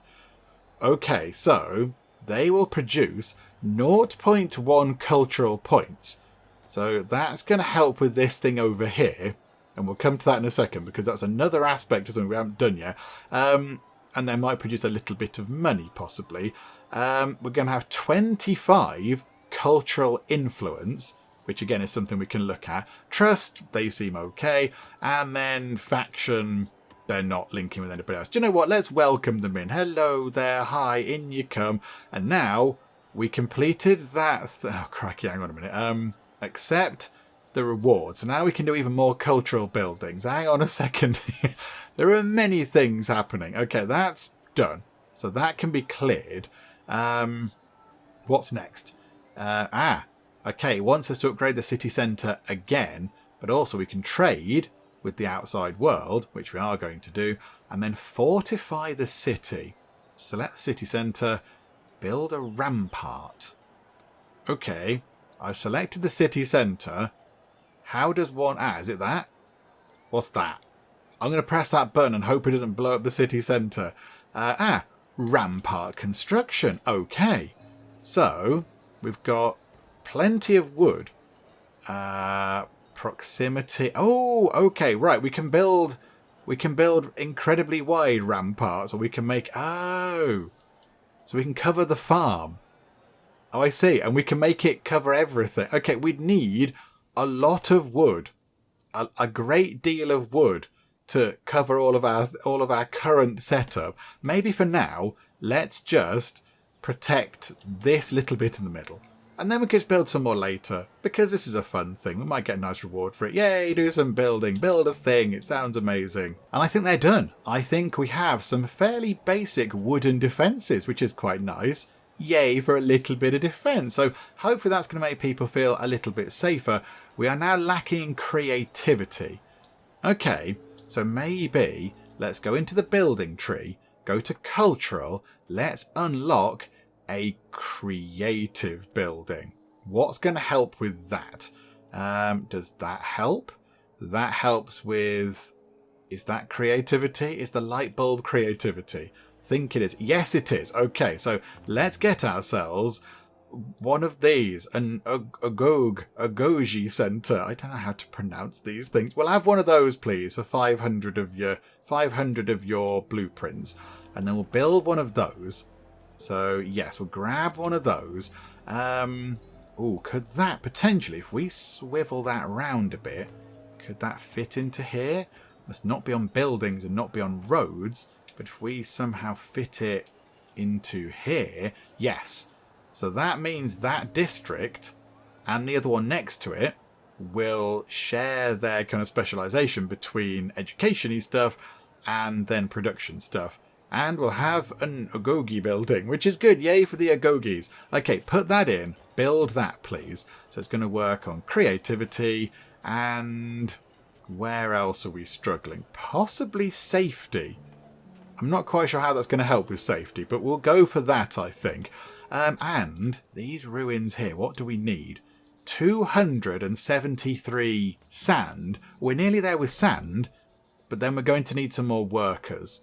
Okay, so they will produce 0.1 cultural points. So that's going to help with this thing over here. And we'll come to that in a second, because that's another aspect of something we haven't done yet. And they might produce a little bit of money, possibly. We're going to have 25 cultural influence, which again is something we can look at. Trust, they seem okay. And then faction, they're not linking with anybody else. Do you know what? Let's welcome them in. Hello there. Hi, in you come. And now we completed that. Oh, crikey, hang on a minute. Accept the reward. So now we can do even more cultural buildings. Hang on a second. There are many things happening. Okay, that's done. So that can be cleared. What's next? Okay, it wants us to upgrade the city centre again, but also we can trade with the outside world, which we are going to do, and then fortify the city. Select the city centre, build a rampart. Okay, I've selected the city centre. How does one... is it that? What's that? I'm going to press that button and hope it doesn't blow up the city centre. Rampart construction. Okay. So, we've got plenty of wood. Proximity. Oh, okay, right. We can build incredibly wide ramparts, or we can make... so we can cover the farm. Oh, I see. And we can make it cover everything. Okay, we'd need a lot of wood. A great deal of wood to cover all of our current setup. Maybe for now, let's just protect this little bit in the middle. And then we could build some more later, because this is a fun thing. We might get a nice reward for it. Yay, do some building, build a thing. It sounds amazing. And I think they're done. I think we have some fairly basic wooden defences, which is quite nice. Yay for a little bit of defence. So hopefully that's going to make people feel a little bit safer. We are now lacking creativity. Okay, so maybe let's go into the building tree, go to cultural, let's unlock a creative building. What's going to help with that? Does that help? That helps with... Is that creativity? Is the light bulb creativity? think it is. Yes, it is. Okay, so let's get ourselves one of these, an Agogi Center. I don't know how to pronounce these things. We'll have one of those, please, for 500 of your blueprints, and then we'll build one of those. So yes, we'll grab one of those. Oh, could that potentially, if we swivel that round a bit, could that fit into here? Must not be on buildings and not be on roads, but if we somehow fit it into here, yes. So that means that district and the other one next to it will share their kind of specialisation between education-y stuff and then production stuff. And we'll have an Agogi building, which is good. Yay for the Agogis. Okay, put that in. Build that, please. So it's going to work on creativity and where else are we struggling? Possibly safety. I'm not quite sure how that's going to help with safety, but we'll go for that, I think. And these ruins here, what do we need? 273 sand. We're nearly there with sand, but then we're going to need some more workers.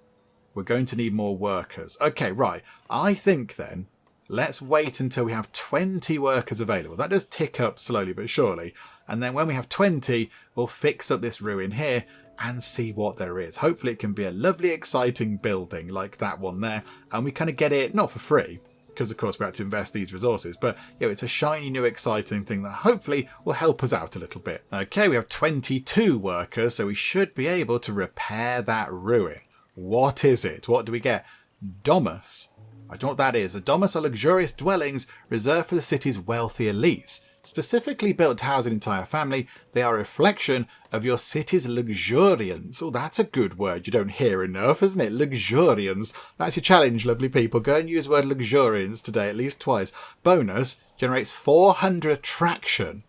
We're going to need more workers. Okay, right. I think then, let's wait until we have 20 workers available. That does tick up slowly but surely. And then when we have 20, we'll fix up this ruin here and see what there is. Hopefully it can be a lovely, exciting building like that one there. And we kind of get it, not for free, because of course we have to invest these resources, but you know, it's a shiny new exciting thing that hopefully will help us out a little bit. Okay, we have 22 workers, so we should be able to repair that ruin. What is it? What do we get? Domus. I don't know what that is. A domus are luxurious dwellings reserved for the city's wealthy elites. Specifically built to house an entire family, they are a reflection of your city's luxuriance. Oh, that's a good word you don't hear enough, isn't it? Luxuriance. That's your challenge, lovely people. Go and use the word luxuriance today at least twice. Bonus, generates 400 attraction.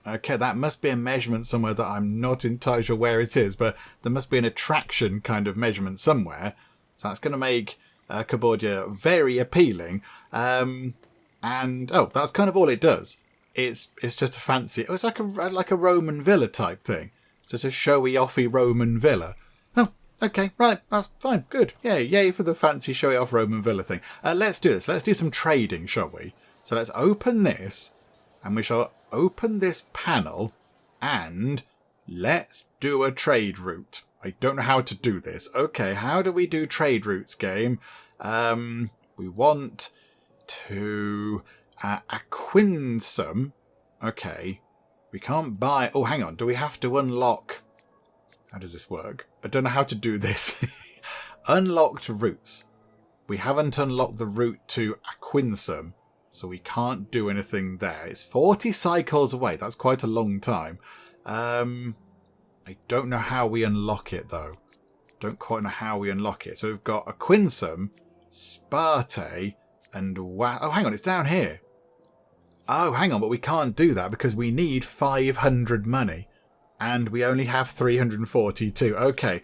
Okay, that must be a measurement somewhere that I'm not entirely sure where it is, but there must be an attraction kind of measurement somewhere. So that's going to make Cambodia very appealing. And, oh, that's kind of all it does. It's just a fancy... It's like a Roman villa type thing. It's just a showy-offy Roman villa. Oh, okay, right, that's fine, good. Yay for the fancy showy-off Roman villa thing. Let's do this. Let's do some trading, shall we? So let's open this, and we shall open this panel, and let's do a trade route. I don't know how to do this. Okay, how do we do trade routes, game? We want to... a quinsum. Okay. We can't buy... Oh, hang on. Do we have to unlock... How does this work? I don't know how to do this. Unlocked routes. We haven't unlocked the route to a quinsum, so we can't do anything there. It's 40 cycles away. That's quite a long time. I don't know how we unlock it, though. Don't quite know how we unlock it. So we've got a quinsum, Sparte, and... Oh, hang on. It's down here. Oh, hang on, but we can't do that because we need 500 money. And we only have 342. Okay.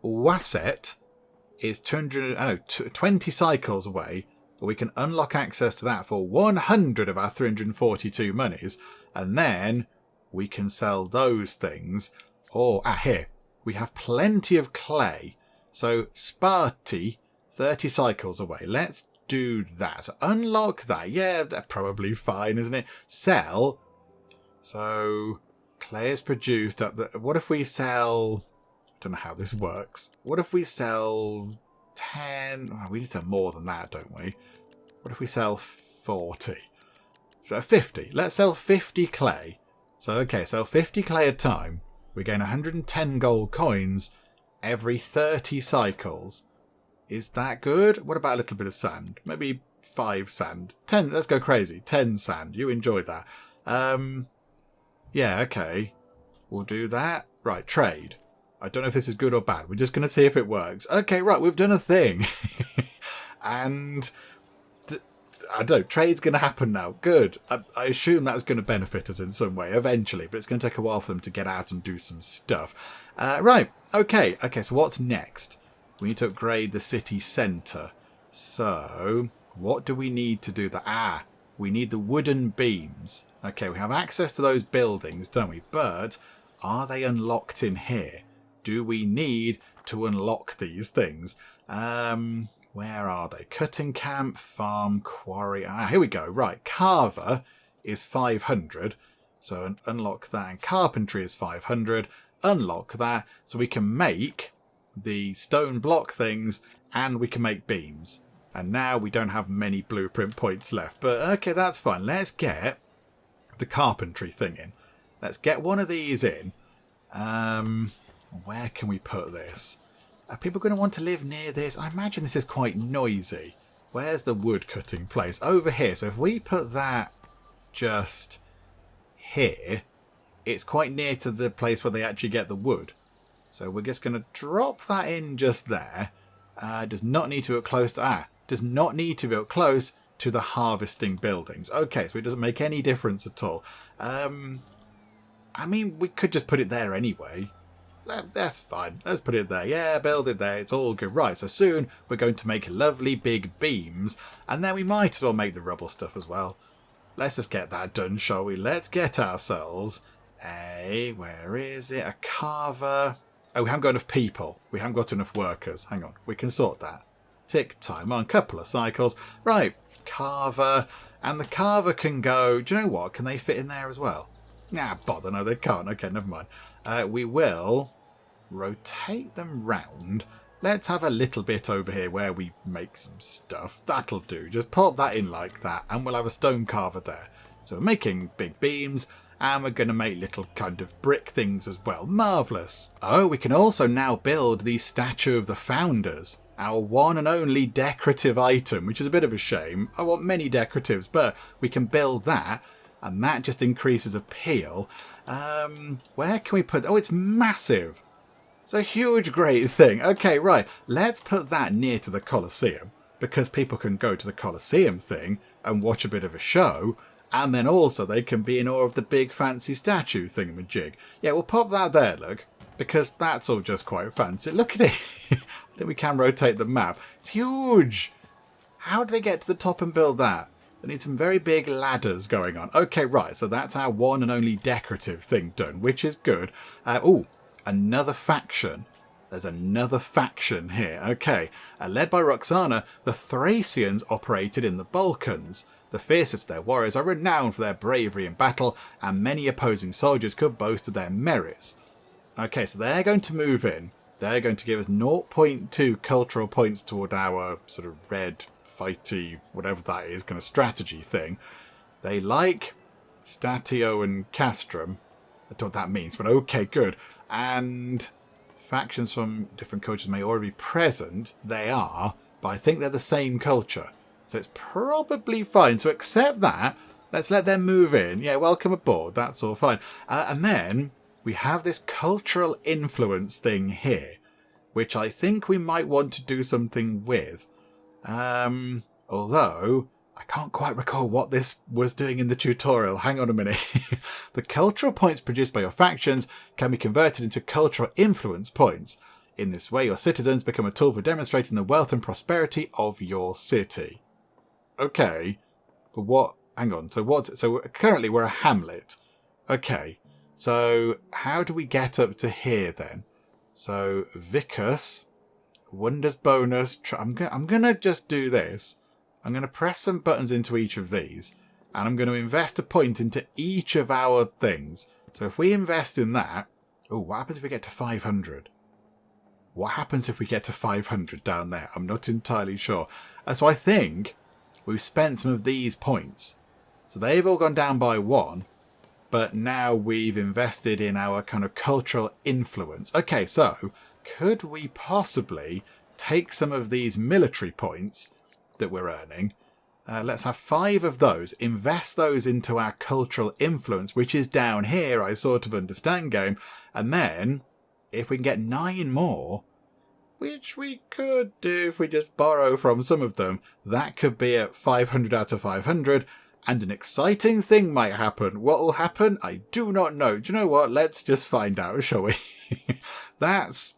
Wasset is 20 cycles away. But we can unlock access to that for 100 of our 342 monies. And then we can sell those things. Or, here. We have plenty of clay. So, Sparty, 30 cycles away. Let's do that. So unlock that. Yeah, that's probably fine, isn't it? Sell. So clay is produced at the... What if we sell... I don't know how this works. What if we sell 10... Oh, we need to have more than that, don't we? What if we sell 40? So 50. Let's sell 50 clay. So, okay, sell 50 clay a time. We gain 110 gold coins every 30 cycles. Is that good? What about a little bit of sand? Maybe 5 sand. 10, let's go crazy. 10 sand. You enjoyed that. Yeah, okay. We'll do that. Right, trade. I don't know if this is good or bad. We're just going to see if it works. Okay, right, we've done a thing. And... I don't know, trade's going to happen now. Good. I assume that's going to benefit us in some way eventually, but it's going to take a while for them to get out and do some stuff. Right, okay. Okay, so what's next? We need to upgrade the city centre. So, what do we need to do that? We need the wooden beams. Okay, we have access to those buildings, don't we? But are they unlocked in here? Do we need to unlock these things? Where are they? Cutting camp, farm, quarry. Here we go. Right, carver is 500. So unlock that. And carpentry is 500. Unlock that. So we can make the stone block things and we can make beams. And now we don't have many blueprint points left. But okay, that's fine. Let's get the carpentry thing in. Let's get one of these in. Where can we put this? Are people going to want to live near this? I imagine this is quite noisy. Where's the wood cutting place? Over here. So if we put that just here, it's quite near to the place where they actually get the wood. So we're just going to drop that in just there. Does not need to be close to... does not need to be close to the harvesting buildings. Okay, so it doesn't make any difference at all. I mean, we could just put it there anyway. That's fine. Let's put it there. Yeah, build it there. It's all good. Right, so soon we're going to make lovely big beams. And then we might as well make the rubble stuff as well. Let's just get that done, shall we? Let's get ourselves where is it? A carver. Oh, we haven't got enough people. We haven't got enough workers. Hang on. We can sort that. Tick time on. Couple of cycles. Right. Carver. And the carver can go... Do you know what? Can they fit in there as well? Nah, bother. No, they can't. Okay, never mind. We will rotate them round. Let's have a little bit over here where we make some stuff. That'll do. Just pop that in like that. And we'll have a stone carver there. So we're making big beams. And we're going to make little kind of brick things as well. Marvellous. Oh, we can also now build the statue of the founders. Our one and only decorative item, which is a bit of a shame. I want many decoratives, but we can build that. And that just increases appeal. Where can we put... Oh, it's massive. It's a huge, great thing. Okay, right. Let's put that near to the Colosseum. Because people can go to the Colosseum thing and watch a bit of a show. And then also they can be in awe of the big fancy statue thingamajig. Yeah, we'll pop that there, look. Because that's all just quite fancy. Look at it. I think we can rotate the map. It's huge. How do they get to the top and build that? They need some very big ladders going on. Okay, right. So that's our one and only decorative thing done, which is good. Oh, another faction. There's another faction here. Okay. Led by Roxana, the Thracians operated in the Balkans. The fiercest of their warriors are renowned for their bravery in battle, and many opposing soldiers could boast of their merits. Okay, so they're going to move in. They're going to give us 0.2 cultural points toward our sort of red, fighty, whatever that is, kind of strategy thing. They like Statio and Castrum. I don't know what that means, but okay, good. And factions from different cultures may already be present. They are, but I think they're the same culture. So it's probably fine. So accept that. Let's let them move in. Yeah, welcome aboard. That's all fine. And then we have this cultural influence thing here, which I think we might want to do something with. Although I can't quite recall what this was doing in the tutorial. Hang on a minute. The cultural points produced by your factions can be converted into cultural influence points. In this way, your citizens become a tool for demonstrating the wealth and prosperity of your city. Okay, but what? Hang on. So what's it? So currently we're a hamlet. Okay, so how do we get up to here then? So Vicus, Wonders bonus. I'm gonna just do this. I'm gonna press some buttons into each of these, and I'm going to invest a point into each of our things. So if we invest in that, oh, what happens if we get to 500? What happens if we get to 500 down there? I'm not entirely sure. So I think we've spent some of these points. So they've all gone down by 1, but now we've invested in our kind of cultural influence. Okay, so could we possibly take some of these military points that we're earning? Let's have 5 of those. Invest those into our cultural influence, which is down here, I sort of understand, game. And then, if we can get 9 more, which we could do if we just borrow from some of them, that could be at 500 out of 500, and an exciting thing might happen. What will happen? I do not know. Do you know what? Let's just find out, shall we? That's...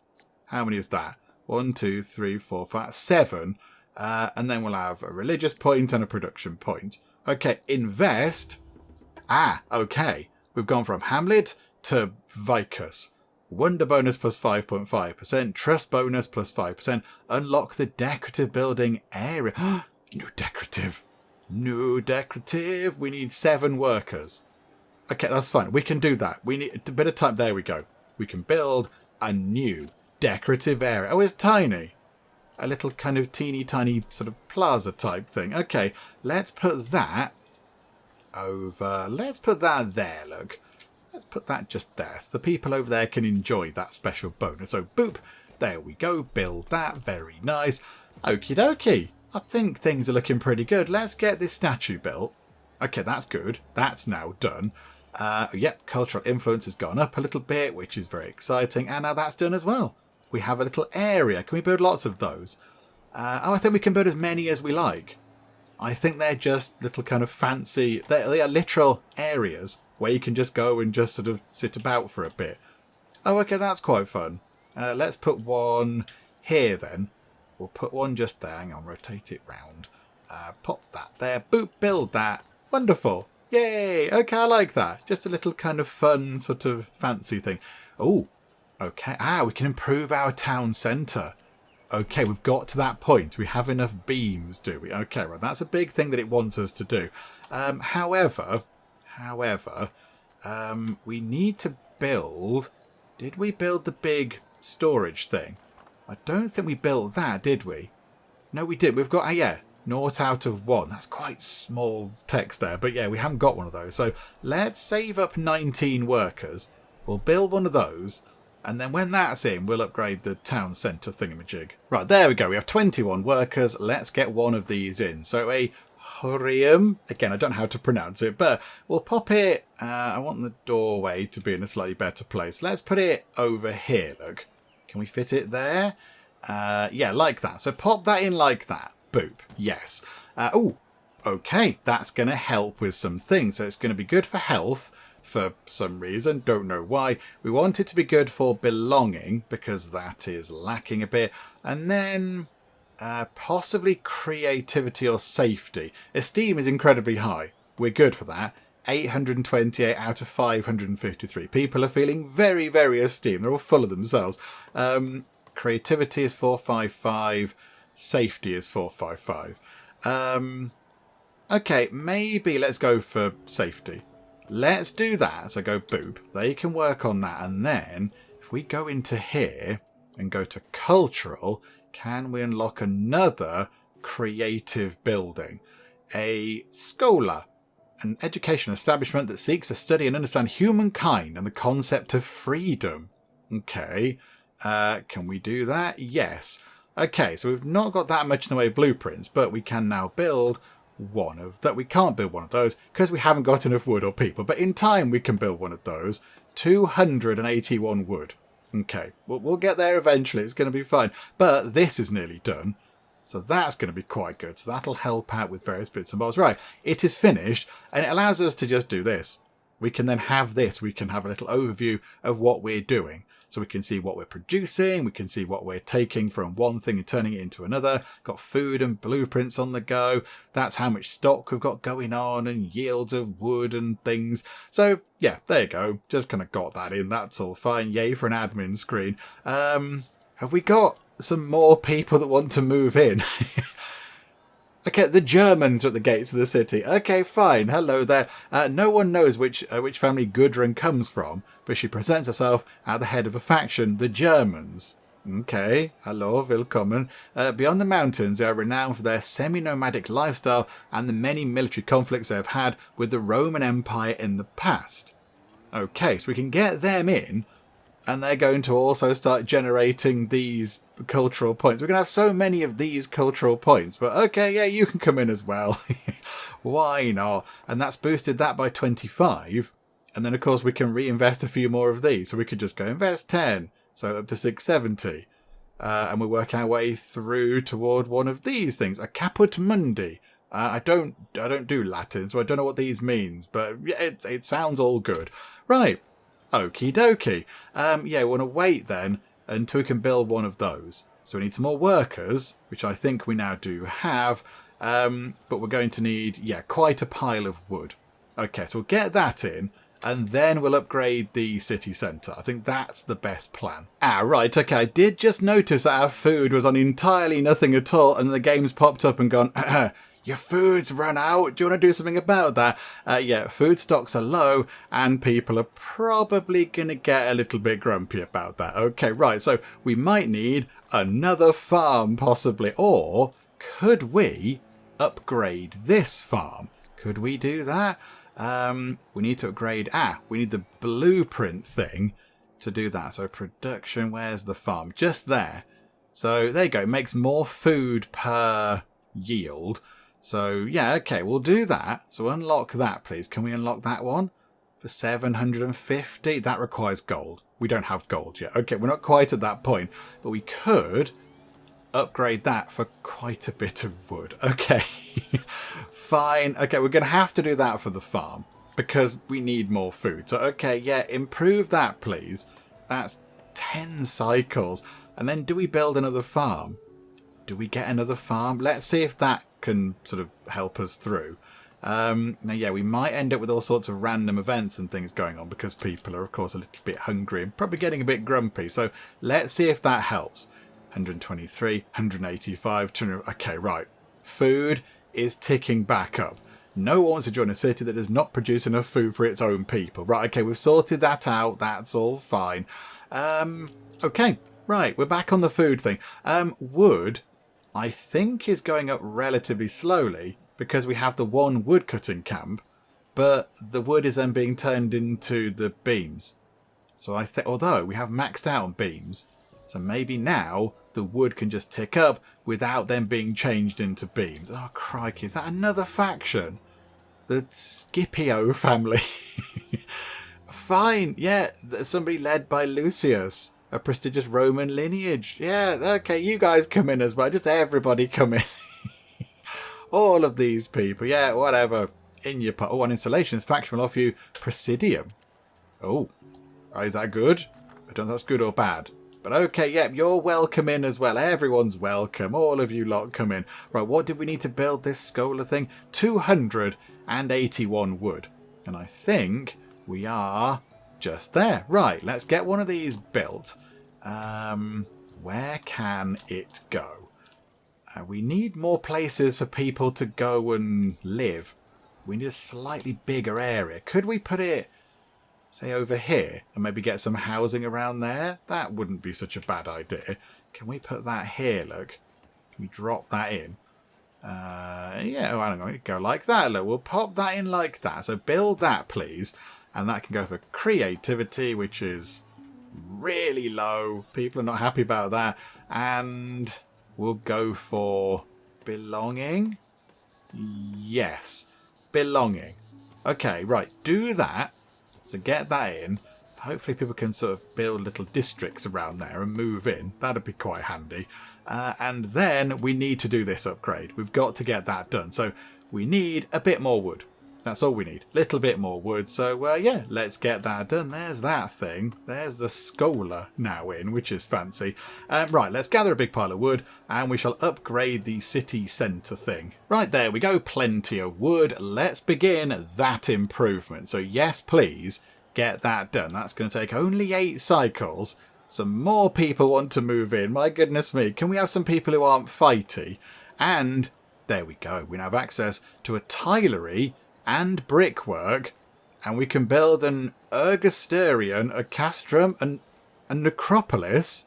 How many is that? 1, 2, 3, 4, 5, 7. And then we'll have a religious point and a production point. Okay, invest. Okay. We've gone from Hamlet to Vicus. Wonder bonus plus 5.5%. Trust bonus plus 5%. Unlock the decorative building area. New decorative. New decorative. We need 7 workers. Okay, that's fine. We can do that. We need a bit of time. There we go. We can build a new decorative area. Oh, it's tiny. A little kind of teeny tiny sort of plaza type thing. Okay, let's put that over. Let's put that there, look. Let's put that just there. So the people over there can enjoy that special bonus. So, boop. There we go. Build that. Very nice. Okie dokie. I think things are looking pretty good. Let's get this statue built. Okay, that's good. That's now done. Yep, cultural influence has gone up a little bit, which is very exciting. And now that's done as well. We have a little area. Can we build lots of those? I think we can build as many as we like. I think they're just little kind of fancy... They are literal areas where you can just go and just sort of sit about for a bit. Oh, okay, that's quite fun. Let's put one here then. We'll put one just there. Hang on, rotate it round. Pop that there. Boop, build that. Wonderful. Yay. Okay, I like that. Just a little kind of fun sort of fancy thing. Oh, okay. We can improve our town centre. Okay, we've got to that point. We have enough beams, do we? Okay, right. That's a big thing that it wants us to do. However, we need to build... Did we build the big storage thing? I don't think we built that, did we? No, we did. We've got... yeah. 0 out of 1. That's quite small text there. But yeah, we haven't got one of those. So let's save up 19 workers. We'll build one of those. And then when that's in, we'll upgrade the town centre thingamajig. Right, there we go. We have 21 workers. Let's get one of these in. So a Horium. Again, I don't know how to pronounce it, but we'll pop it... I want the doorway to be in a slightly better place. Let's put it over here, look. Can we fit it there? Yeah, like that. So pop that in like that. Boop. Yes. Oh, okay. That's going to help with some things. So it's going to be good for health for some reason. Don't know why. We want it to be good for belonging because that is lacking a bit. And then possibly creativity or safety. Esteem is incredibly high. We're good for that. 828 out of 553. People are feeling very, very esteemed. They're all full of themselves. Creativity is 455. Safety is 455. Okay, maybe let's go for safety. Let's do that. So go boop. They can work on that. And then if we go into here and go to cultural, can we unlock another creative building? A schola, an education establishment that seeks to study and understand humankind and the concept of freedom. Okay. Can we do that? Yes. Okay, so we've not got that much in the way of blueprints, but we can now build one of that. We can't build one of those because we haven't got enough wood or people, but in time we can build one of those. 281 wood. Okay, we'll get there eventually. It's going to be fine. But this is nearly done, so that's going to be quite good. So that'll help out with various bits and bobs. Right, it is finished, and it allows us to just do this. We can then have this. We can have a little overview of what we're doing. So we can see what we're producing, we can see what we're taking from one thing and turning it into another. Got food and blueprints on the go. That's how much stock we've got going on and yields of wood and things. So yeah, there you go. Just kind of got that in. That's all fine. Yay for an admin screen. Have we got some more people that want to move in? Okay, the Germans are at the gates of the city. Okay, fine. Hello there. No one knows which family Gudrun comes from, but she presents herself at the head of a faction, the Germans. Okay, hello, willkommen. Beyond the mountains, they are renowned for their semi-nomadic lifestyle and the many military conflicts they have had with the Roman Empire in the past. Okay, so we can get them in, and they're going to also start generating these cultural points. We're going to have so many of these cultural points, but okay, yeah, you can come in as well. Why not? And that's boosted that by 25. And then, of course, we can reinvest a few more of these. So we could just go invest 10, so up to 670. And we work our way through toward one of these things, a caput mundi. I don't do Latin, so I don't know what these means, but yeah, it sounds all good. Right. Okie dokie. Yeah, we want to wait then until we can build one of those. So we need some more workers, which I think we now do have. But we're going to need, yeah, quite a pile of wood. Okay, so we'll get that in. and then we'll upgrade the city centre. I think that's the best plan. Right, okay, I did just notice that our food was on entirely nothing at all, and the game's popped up and gone, your food's run out. Do you want to do something about that? Yeah, food stocks are low, and people are probably going to get a little bit grumpy about that. Okay, right, so we might need another farm, possibly, or could we upgrade this farm? Could we do that? We need to upgrade... we need the blueprint thing to do that. So production, where's the farm? Just there. So there you go. It makes more food per yield. So yeah, okay, we'll do that. So unlock that, please. Can we unlock that one? For 750? That requires gold. We don't have gold yet. Okay, we're not quite at that point. But we could upgrade that for quite a bit of wood. Okay. Fine. Okay, we're going to have to do that for the farm because we need more food. So, okay, yeah, improve that, please. That's 10 cycles. And then do we build another farm? Do we get another farm? Let's see if that can sort of help us through. Now, yeah, we might end up with all sorts of random events and things going on because people are, of course, a little bit hungry and probably getting a bit grumpy. So let's see if that helps. 123, 185, 200. Okay, right. Food is ticking back up. No one wants to join a city that does not produce enough food for its own people. Right, okay, we've sorted that out. That's all fine. Okay, right, we're back on the food thing. Wood, I think, is going up relatively slowly because we have the one wood cutting camp, but the wood is then being turned into the beams. So I think, although we have maxed out on beams, so maybe now the wood can just tick up without them being changed into beams. Oh, crikey, is that another faction? The Scipio family. Fine, yeah, somebody led by Lucius, a prestigious Roman lineage. Yeah, okay, you guys come in as well. Just everybody come in. All of these people, yeah, whatever. In your part. Oh, on installations, faction will offer you Presidium. Oh, is that good? I don't know if that's good or bad. But okay, yep, you're welcome in as well. Everyone's welcome. All of you lot come in. Right, what did we need to build this scholar thing? 281 wood. And I think we are just there. Right, let's get one of these built. Where can it go? We need more places for people to go and live. We need a slightly bigger area. Could we put it, say, over here and maybe get some housing around there? That wouldn't be such a bad idea. Can we put that here, look? Can we drop that in? Yeah, hang on, go like that, look. We'll pop that in like that. So build that, please. And that can go for creativity, which is really low. People are not happy about that. And we'll go for belonging. Yes, belonging. Okay, right, do that. So get that in. Hopefully people can sort of build little districts around there and move in. That'd be quite handy. And then we need to do this upgrade. We've got to get that done. So we need a bit more wood. That's all we need. Little bit more wood. So, yeah, let's get that done. There's that thing. There's the scholar now in, which is fancy. Right, let's gather a big pile of wood and we shall upgrade the city centre thing. Right, there we go. Plenty of wood. Let's begin that improvement. So, yes, please, get that done. That's going to take only 8 cycles. Some more people want to move in. My goodness me. Can we have some people who aren't fighty? And there we go. We now have access to a tilery and brickwork, and we can build an ergasterion, a castrum, and a necropolis.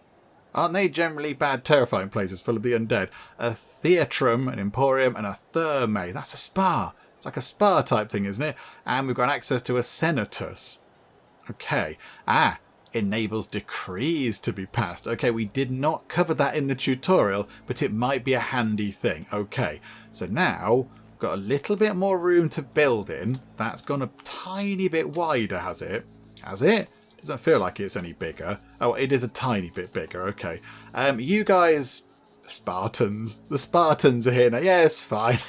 Aren't they generally bad, terrifying places full of the undead? A theatrum, an emporium, and a thermae. That's a spa. It's like a spa type thing, isn't it? And we've got access to a senatus. Okay. Enables decrees to be passed. Okay, we did not cover that in the tutorial, but it might be a handy thing. Okay, so now got a little bit more room to build in. That's gone a tiny bit wider, has it? Has it? Doesn't feel like it's any bigger. Oh, it is a tiny bit bigger. Okay. You guys, the Spartans are here now. Yes, fine.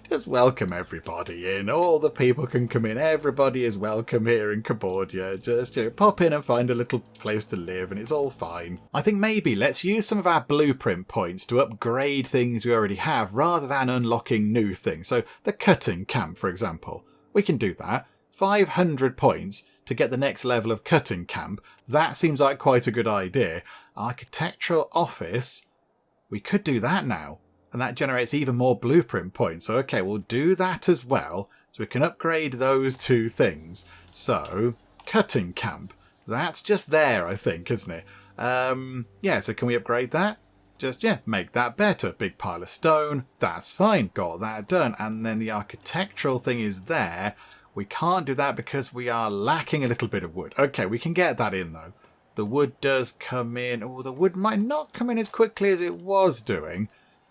Just welcome everybody in. All the people can come in. Everybody is welcome here in Cambodia. Just pop in and find a little place to live and it's all fine. I think maybe let's use some of our blueprint points to upgrade things we already have rather than unlocking new things. So the cutting camp, for example. We can do that. 500 points to get the next level of cutting camp. That seems like quite a good idea. Architectural office, we could do that now. And that generates even more blueprint points. So, okay, we'll do that as well. So we can upgrade those two things. So, cutting camp. That's just there, I think, isn't it? Yeah, so can we upgrade that? Just, yeah, make that better. Big pile of stone. That's fine. Got that done. And then the architectural thing is there. We can't do that because we are lacking a little bit of wood. Okay, we can get that in, though. The wood does come in. Oh, the wood might not come in as quickly as it was doing,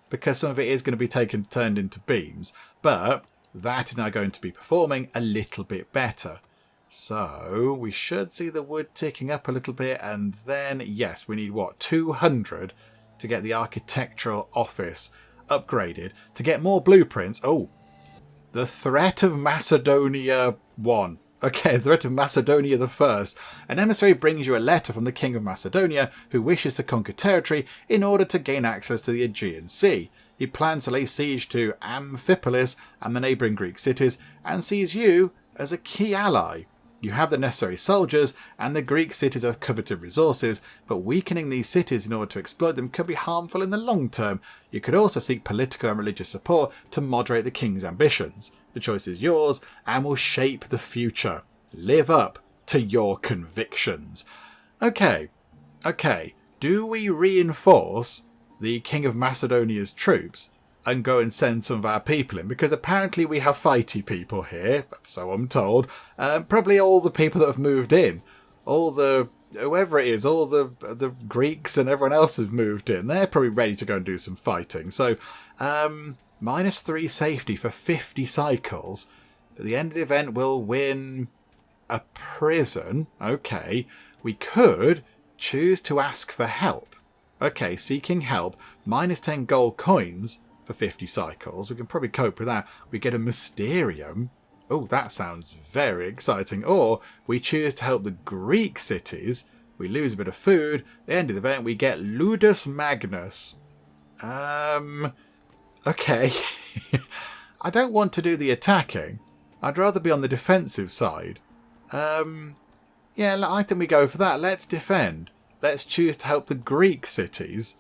because some of it is going to be turned into beams. But that is now going to be performing a little bit better. So we should see the wood ticking up a little bit. And then, yes, we need, what, 200 to get the architectural office upgraded. To get more blueprints. Oh, the threat of Macedonia 1. Okay, the threat of Macedonia the First. An emissary brings you a letter from the King of Macedonia, who wishes to conquer territory in order to gain access to the Aegean Sea. He plans to lay siege to Amphipolis and the neighbouring Greek cities, and sees you as a key ally. You have the necessary soldiers, and the Greek cities have coveted resources, but weakening these cities in order to exploit them could be harmful in the long term. You could also seek political and religious support to moderate the king's ambitions. The choice is yours and will shape the future. Live up to your convictions. Okay. Do we reinforce the King of Macedonia's troops and go and send some of our people in? Because apparently we have fighty people here, so I'm told. Probably all the people that have moved in. All the, whoever it is, all the Greeks and everyone else has moved in. They're probably ready to go and do some fighting. So, -3 safety for 50 cycles. At the end of the event, we'll win a prison. Okay. We could choose to ask for help. Okay, seeking help. -10 gold coins for 50 cycles. We can probably cope with that. We get a Mysterium. Oh, that sounds very exciting. Or we choose to help the Greek cities. We lose a bit of food. At the end of the event, we get Ludus Magnus. Okay. I don't want to do the attacking. I'd rather be on the defensive side. Yeah, I think we go for that. Let's defend. Let's choose to help the Greek cities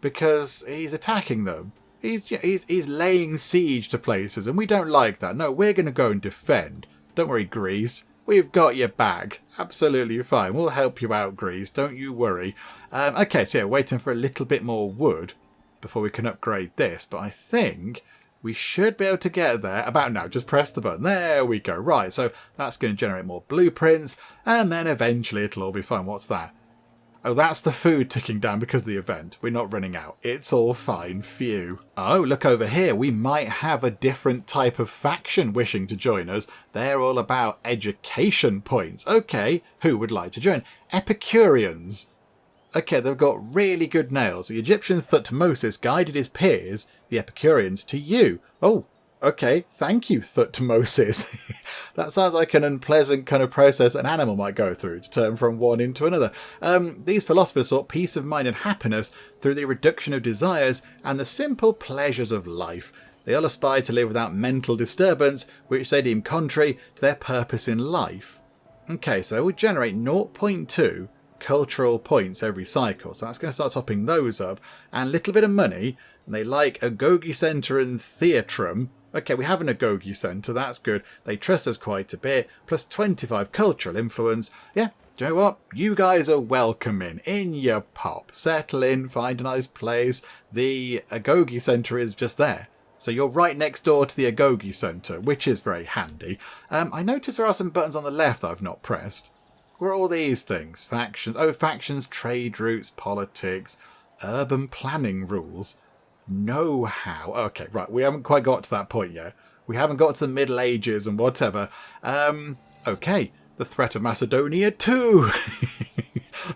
because he's attacking them. He's laying siege to places, and we don't like that. No, we're going to go and defend. Don't worry, Greece. We've got your back. Absolutely fine. We'll help you out, Greece. Don't you worry. Okay, so yeah, waiting for a little bit more wood before we can upgrade this. But I think we should be able to get there about now. Just press the button. There we go. Right, so that's going to generate more blueprints, and then eventually it'll all be fine. What's that? Oh, that's the food ticking down because of the event. We're not running out. It's all fine. Phew. Oh, look over here. We might have a different type of faction wishing to join us. They're all about education points. Okay, who would like to join? Epicureans. Okay, they've got really good nails. The Egyptian Thutmosis guided his peers, the Epicureans, to you. Oh, okay. Thank you, Thutmosis. That sounds like an unpleasant kind of process an animal might go through to turn from one into another. These philosophers sought peace of mind and happiness through the reduction of desires and the simple pleasures of life. They all aspired to live without mental disturbance, which they deemed contrary to their purpose in life. Okay, so we generate 0.2 cultural points every cycle, so that's going to start topping those up, and a little bit of money. And they like Agoge Centre and Theatrum. Okay, we have an Agoge Centre, that's good. They trust us quite a bit, plus 25 cultural influence. Yeah, do you know what? You guys are welcome in your pop. Settle in, find a nice place. The Agoge Centre is just there. So you're right next door to the Agoge Centre, which is very handy. I notice there are some buttons on the left that I've not pressed. What are all these things? Factions. Oh, factions, trade routes, politics, urban planning rules, know-how. Okay, right. We haven't quite got to that point yet. We haven't got to the Middle Ages and whatever. Okay. The threat of Macedonia 2.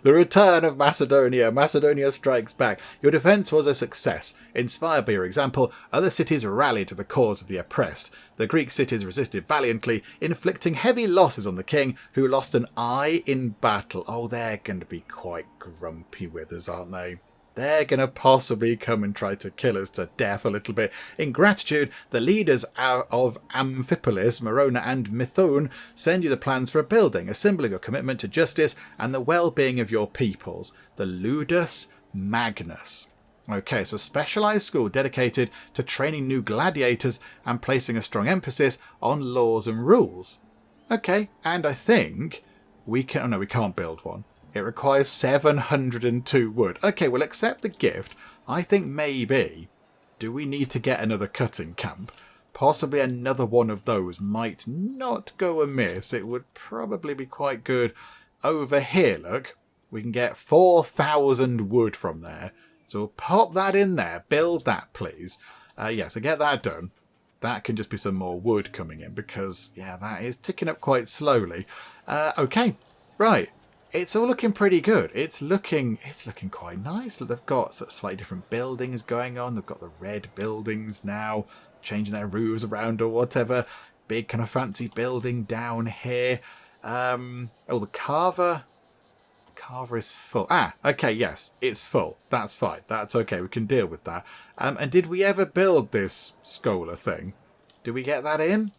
The return of Macedonia. Macedonia strikes back. Your defence was a success. Inspired by your example, other cities rallied to the cause of the oppressed. The Greek cities resisted valiantly, inflicting heavy losses on the king, who lost an eye in battle. Oh, they're going to be quite grumpy with us, aren't they? they're going to possibly come and try to kill us to death a little bit. In gratitude, the leaders of Amphipolis, Morona and Mithone send you the plans for a building, a symbol of your commitment to justice and the well-being of your peoples, the Ludus Magnus. Okay, so a specialised school dedicated to training new gladiators and placing a strong emphasis on laws and rules. Okay, and I think we can... Oh no, we can't build one. It requires 702 wood. Okay, we'll accept the gift. I think maybe... Do we need to get another cutting camp? Possibly another one of those might not go amiss. It would probably be quite good. Over here, look. We can get 4,000 wood from there. So we'll pop that in there. Build that, please. So get that done. That can just be some more wood coming in because, yeah, that is ticking up quite slowly. Okay, right. It's all looking pretty good. It's looking quite nice. They've got slightly different buildings going on. They've got the red buildings now, changing their roofs around or whatever. Big kind of fancy building down here. The carver. Carver is full. Okay, yes, it's full. That's fine. That's okay. We can deal with that. And did we ever build this scholar thing? Did we get that in?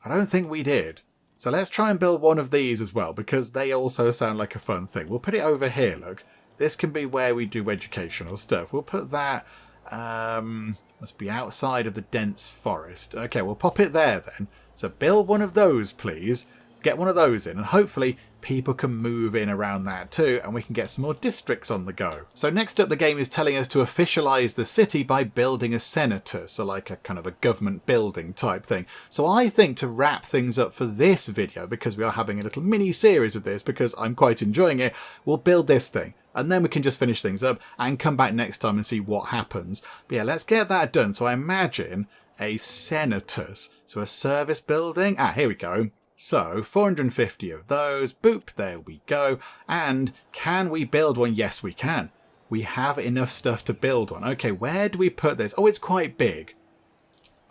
I don't think we did. So let's try and build one of these as well, because they also sound like a fun thing. We'll put it over here, look. This can be where we do educational stuff. We'll put that... must be outside of the dense forest. Okay, we'll pop it there then. So build one of those, please. Get one of those in, and hopefully people can move in around that too, and we can get some more districts on the go. So next up, the game is telling us to officialise the city by building a senator, so like a kind of a government building type thing. So I think to wrap things up for this video, because we are having a little mini series of this, because I'm quite enjoying it, we'll build this thing. And then we can just finish things up and come back next time and see what happens. But yeah, let's get that done. So I imagine a senator's, so a service building. Here we go. So 450 of those. Boop, there we go. And can we build one? Yes, we can. We have enough stuff to build one. Okay, where do we put this? Oh, it's quite big.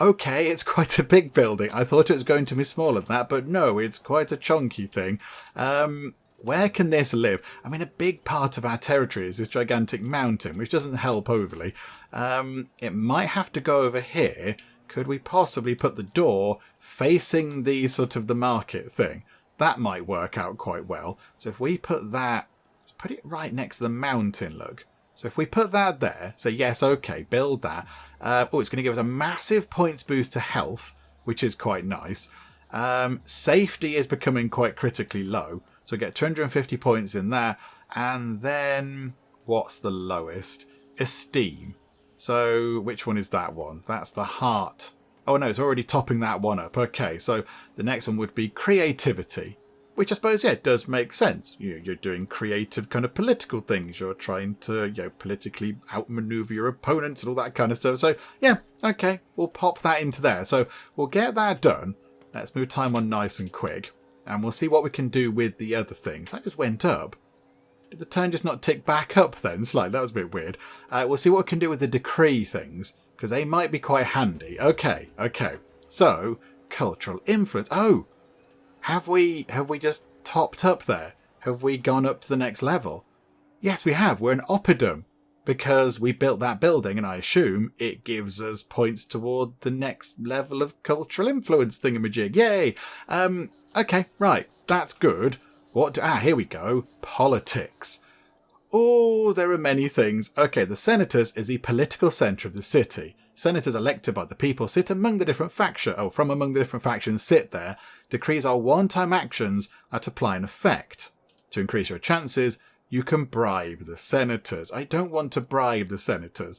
Okay, it's quite a big building. I thought it was going to be smaller than that, but no, it's quite a chunky thing. Where can this live? I mean, a big part of our territory is this gigantic mountain, which doesn't help overly. It might have to go over here. Could we possibly put the door facing the sort of the market thing? That might work out quite well. So if we put that, let's put it right next to the mountain, look. So if we put that there, say yes, okay, build that. It's going to give us a massive points boost to health, which is quite nice. Safety is becoming quite critically low. So we get 250 points in there. And then what's the lowest? Esteem. So which one is that one? That's the heart. Oh no, it's already topping that one up. Okay, so the next one would be creativity, which I suppose, yeah, does make sense. You're doing creative kind of political things. You're trying to, politically outmaneuver your opponents and all that kind of stuff. So yeah, okay, we'll pop that into there. So we'll get that done. Let's move time on nice and quick. And we'll see what we can do with the other things. That just went up. Did the turn just not tick back up then? Slightly, that was a bit weird. We'll see what we can do with the decree things, because they might be quite handy. Okay. So, cultural influence. Oh! Have we just topped up there? Have we gone up to the next level? Yes, we have. We're an oppidum, because we built that building, and I assume it gives us points toward the next level of cultural influence thingamajig. Yay! Okay, right. That's good. Here we go. Politics. Oh, there are many things. Okay, the senators is the political centre of the city. Senators elected by the people sit among the different factions. Oh, from among the different factions sit there. Decrees are one-time actions that apply in effect. To increase your chances, you can bribe the senators. I don't want to bribe the senators.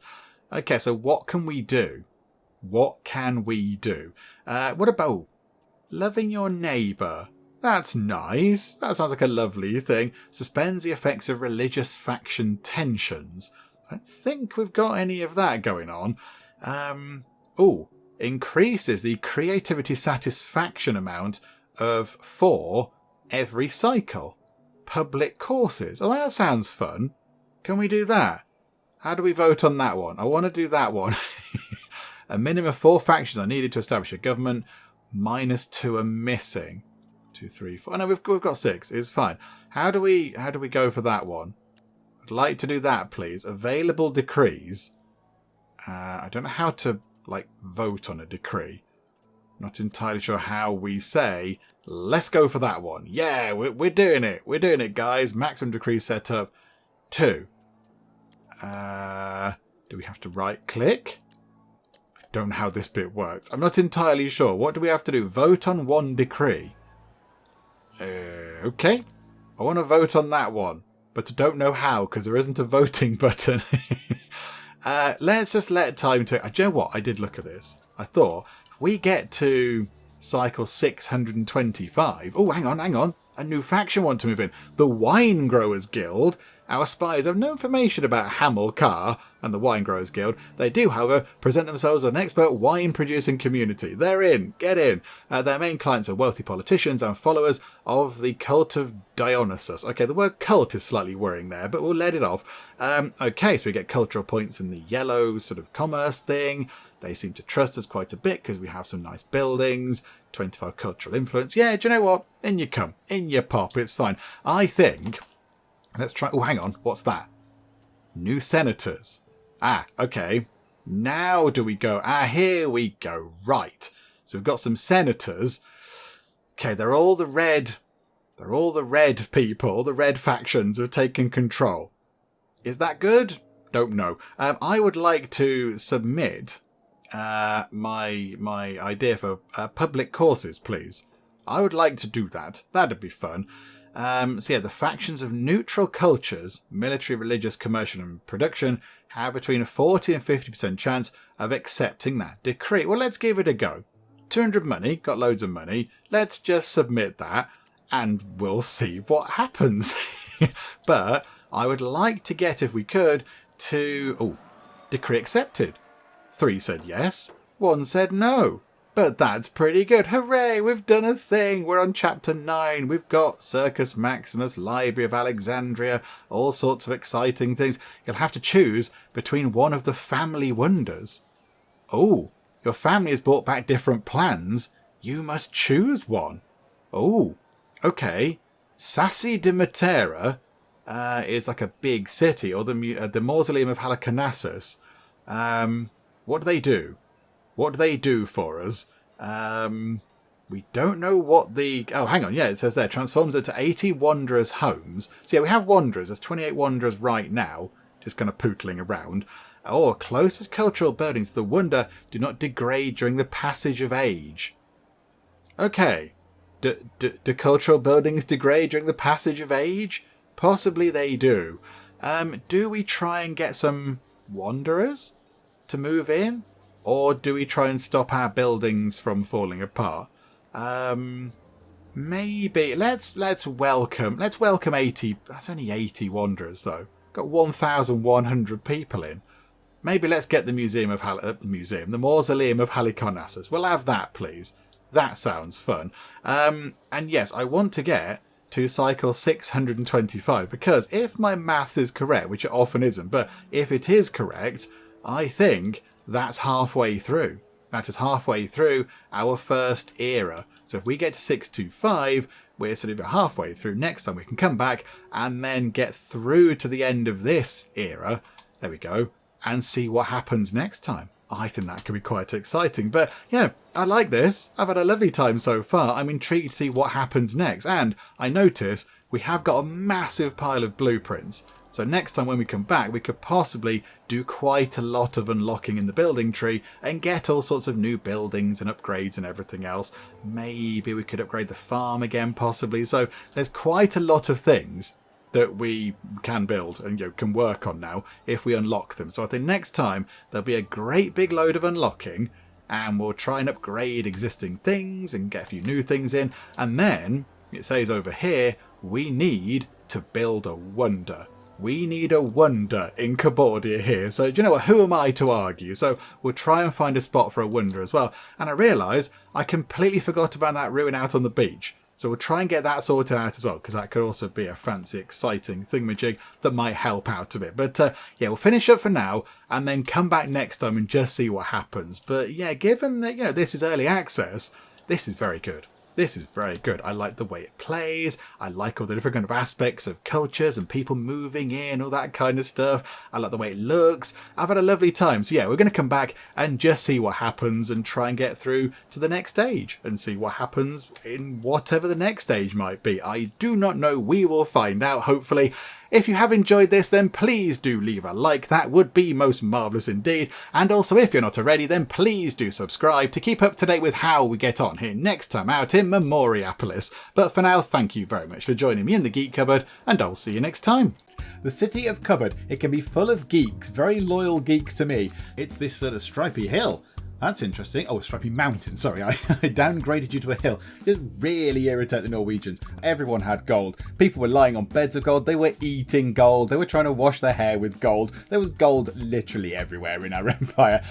Okay, so what can we do? What about loving your neighbour? That's nice. That sounds like a lovely thing. Suspends the effects of religious faction tensions. I don't think we've got any of that going on. Increases the creativity satisfaction amount of 4 every cycle. Public courses. Oh, that sounds fun. Can we do that? How do we vote on that one? I want to do that one. A minimum of 4 factions are needed to establish a government. -2 are missing. 2, 3, 4. No, we've got 6. It's fine. How do we go for that one? I'd like to do that, please. Available decrees. I don't know how to, like, vote on a decree. Not entirely sure how we say, let's go for that one. Yeah, we're doing it. We're doing it, guys. Maximum decree setup 2. Do we have to right click? I don't know how this bit works. I'm not entirely sure. What do we have to do? Vote on one decree. Okay. I want to vote on that one, but I don't know how because there isn't a voting button. Let's just let time to... Do you know what? I did look at this. I thought, if we get to cycle 625... Oh, hang on. A new faction want to move in. The Wine Growers Guild. Our spies have no information about Hamilcar and the Wine Growers Guild. They do, however, present themselves as an expert wine-producing community. They're in. Get in. Their main clients are wealthy politicians and followers of the cult of Dionysus. Okay, the word cult is slightly worrying there, but we'll let it off. Okay, so we get cultural points in the yellow sort of commerce thing. They seem to trust us quite a bit because we have some nice buildings. 25 cultural influence. Yeah, do you know what? In you come. In you pop. It's fine. I think... Let's try... Oh, hang on. What's that? New senators. Ah, okay. Now do we go... here we go. Right. So we've got some senators. Okay, they're all the red... They're all the red people. The red factions have taken control. Is that good? Don't know. I would like to submit my idea for public courses, please. I would like to do that. That'd be fun. So yeah, the factions of neutral cultures, military, religious, commercial and production, have between a 40 and 50% chance of accepting that decree. Well, let's give it a go. 200 money, got loads of money. Let's just submit that and we'll see what happens. But I would like to get, if we could, to... Oh, decree accepted. 3 said yes, 1 said no. But that's pretty good. Hooray, we've done a thing. We're on chapter 9. We've got Circus Maximus, Library of Alexandria, all sorts of exciting things. You'll have to choose between one of the family wonders. Oh, your family has brought back different plans. You must choose one. Oh, okay. Sassi de Matera is like a big city, or the Mausoleum of Halicarnassus. What do they do? What do they do for us? We don't know what the... Oh, hang on. Yeah, it says there. Transforms it to 80 Wanderers' homes. So yeah, we have Wanderers. There's 28 Wanderers right now. Just kind of pootling around. Oh, closest cultural buildings to the Wonder do not degrade during the passage of age. Okay. Do cultural buildings degrade during the passage of age? Possibly they do. Do we try and get some Wanderers to move in? Or do we try and stop our buildings from falling apart? Maybe. Let's welcome 80. That's only 80 Wanderers though. Got 1,100 people in. Maybe let's get the the Mausoleum of Halicarnassus. We'll have that, please. That sounds fun. And yes, I want to get to cycle 625 because if my maths is correct, which it often isn't, but if it is correct, I think that's halfway through. That is halfway through our first era. So if we get to 625, we're sort of halfway through. Next time we can come back and then get through to the end of this era. There we go. And see what happens next time. I think that could be quite exciting. But yeah, I like this. I've had a lovely time so far. I'm intrigued to see what happens next. And I notice we have got a massive pile of blueprints. So next time when we come back, we could possibly do quite a lot of unlocking in the building tree and get all sorts of new buildings and upgrades and everything else. Maybe we could upgrade the farm again, possibly. So there's quite a lot of things that we can build and can work on now if we unlock them. So I think next time there'll be a great big load of unlocking and we'll try and upgrade existing things and get a few new things in. And then it says over here, we need to build a wonder. We need a wonder in Cabordia here. So do you know what? Who am I to argue? So we'll try and find a spot for a wonder as well. And I realise I completely forgot about that ruin out on the beach. So we'll try and get that sorted out as well, because that could also be a fancy, exciting thingamajig that might help out a bit. But yeah, we'll finish up for now and then come back next time and just see what happens. But yeah, given that, this is early access, this is very good. This is very good. I like the way it plays. I like all the different kind of aspects of cultures and people moving in, all that kind of stuff. I like the way it looks. I've had a lovely time. So yeah, we're going to come back and just see what happens and try and get through to the next stage and see what happens in whatever the next stage might be. I do not know. We will find out, hopefully. If you have enjoyed this, then please do leave a like. That would be most marvellous indeed. And also, if you're not already, then please do subscribe to keep up to date with how we get on here next time out in Memoriapolis. But for now, thank you very much for joining me in the Geek Cupboard, and I'll see you next time. The city of Cupboard, it can be full of geeks, very loyal geeks to me. It's this sort of stripy hill. That's interesting. Oh, Stripey Mountain. Sorry, I downgraded you to a hill. Just really irritate the Norwegians. Everyone had gold. People were lying on beds of gold. They were eating gold. They were trying to wash their hair with gold. There was gold literally everywhere in our empire.